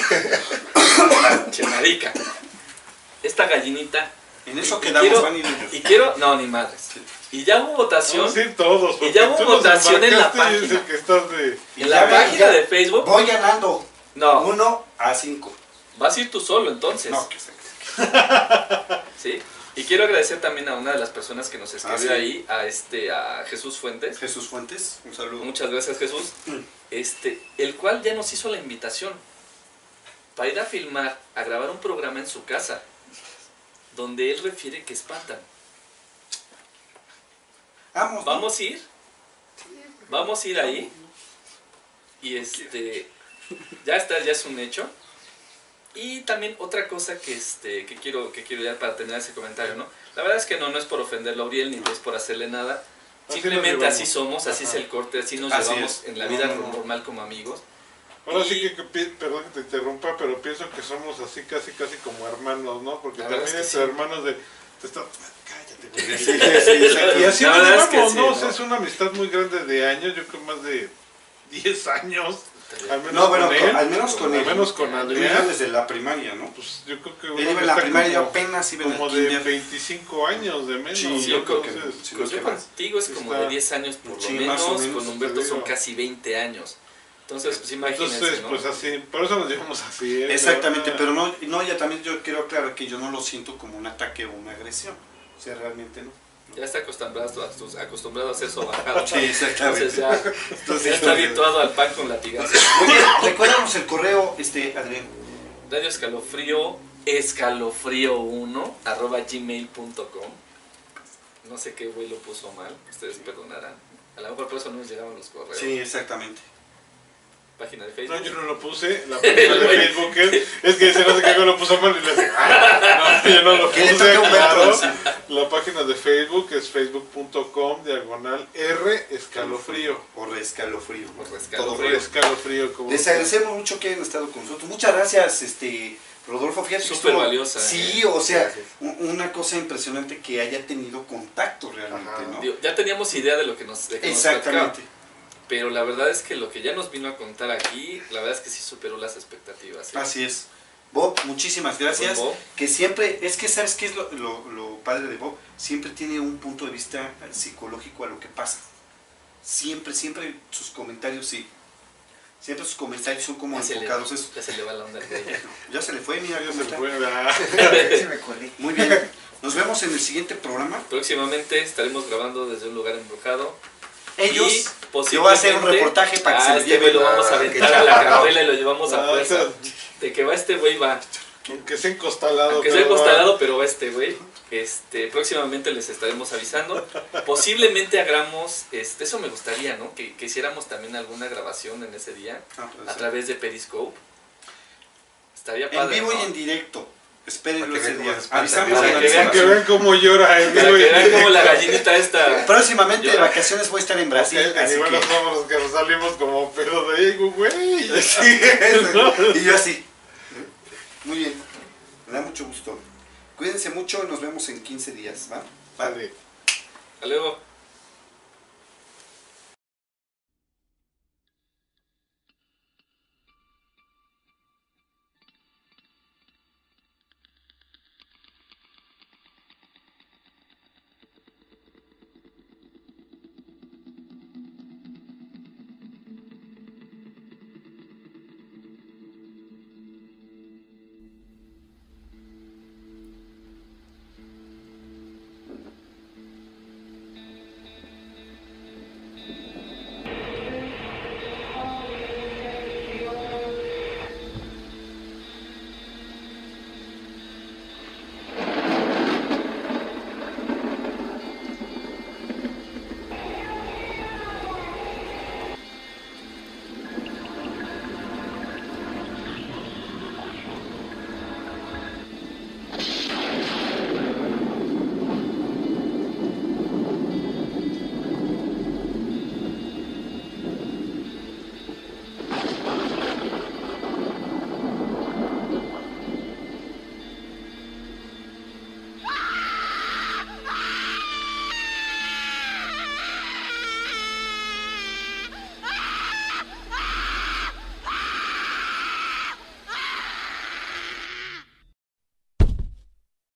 Che marica. Esta gallinita. En eso quedamos, Van y niños. Y quiero... No, ni madres. Y ya hubo votación. Vamos a ir todos. Y ya hubo porque tú nos votación en la embarcaste y página. dices que estás de... En la página de Facebook. Voy ganando. No. 1-5. Vas a ir tú solo entonces. No, que sé. ¿Sí? Y quiero agradecer también a una de las personas que nos escribió sí. ahí, a Jesús Fuentes. Jesús Fuentes, un saludo. Muchas gracias, Jesús. El cual ya nos hizo la invitación para ir a filmar, a grabar un programa en su casa, donde él refiere que espantan. Vamos a ir. Vamos a ir ahí. Y ya es un hecho. Y también otra cosa que quiero dar para terminar ese comentario, ¿no? La verdad es que no es por ofenderlo a Uriel, ni es por hacerle nada. Simplemente así somos, así es el corte, así nos llevamos en la vida normal como amigos. Ahora sí que, perdón que te interrumpa, pero pienso que somos así casi como hermanos, ¿no? Porque también entre hermanos de... Cállate. Sí. Y así nos llevamos, ¿no? O sea, es una amistad muy grande de años, yo creo más de 10 años. Al menos no, bueno, con él, al menos con él. Al menos con Adrián. Desde la primaria, ¿no? Pues yo creo que él iba en la primaria, yo apenas iba en como el de 25 años de menos. Sí, yo creo que yo contigo es como de 10 años por lo menos, con Humberto son casi 20 años. Entonces, pues imagínense, entonces, ¿no? pues así, por eso nos llevamos así. Exactamente, pero no, ya también yo quiero aclarar que yo no lo siento como un ataque o una agresión. O sea, realmente no. Ya está acostumbrado a ser sobajado. Sí, exactamente. Entonces ya está habituado al pan con latigazo. Oye, recuérdanos el correo, Adrián. Radio escalofrío1@gmail.com. No sé qué güey lo puso mal, ustedes perdonarán. A lo mejor por eso no nos llegaban los correos. Sí, exactamente. Página de Facebook. No, yo no lo puse. La página de Facebook es que ese no sé qué lo puso mal y le hace. No, yo no lo puse. Claro. La página de Facebook es facebook.com/R-escalofrío. O Rescalofrío. Todo Rescalofrío. Les agradecemos mucho que hayan estado con nosotros. Muchas gracias, Rodolfo. Fíjate que súper valiosa. Sí, o sea, una cosa impresionante que haya tenido contacto realmente, ¿no? Ya teníamos idea de lo que nos exactamente. Pero la verdad es que lo que ya nos vino a contar aquí, la verdad es que sí superó las expectativas. ¿Sí? Así es. Bob, muchísimas gracias. Bob. Que siempre, ¿sabes qué es lo padre de Bob? Siempre tiene un punto de vista psicológico a lo que pasa. Siempre sus comentarios, sí. Siempre sus comentarios son como enfocados. Ya se le va la onda. Ya se le fue, mira. Ya se le fue. Se me colé. Muy bien. Nos vemos en el siguiente programa. Próximamente estaremos grabando desde un lugar embrujado. Ellos, yo voy a hacer un reportaje para que se les lleve, lo vamos a aventar a la carrera y lo llevamos a fuerza. De que va este güey, va. Aunque sea encostalado. Aunque sea encostalado, pero va este güey. Próximamente les estaremos avisando. Posiblemente hagamos, eso me gustaría, ¿no? Que hiciéramos también alguna grabación en ese día a través de Periscope. Estaría padre. En vivo ¿no? y en directo. Espérenlo Para que ese vean día. cómo se espanta. Avisamos Para en la que vean Para que descripción. vean cómo llora, Para que vean como la gallinita esta. Próximamente de Llora. vacaciones voy a estar en Brasil, así Igual que... nos somos los que nos salimos como pedo de ego, güey. Sí, eso. Y yo así. Muy bien. Me da mucho gusto. Cuídense mucho y nos vemos en 15 días, ¿va? Vale. Hasta luego.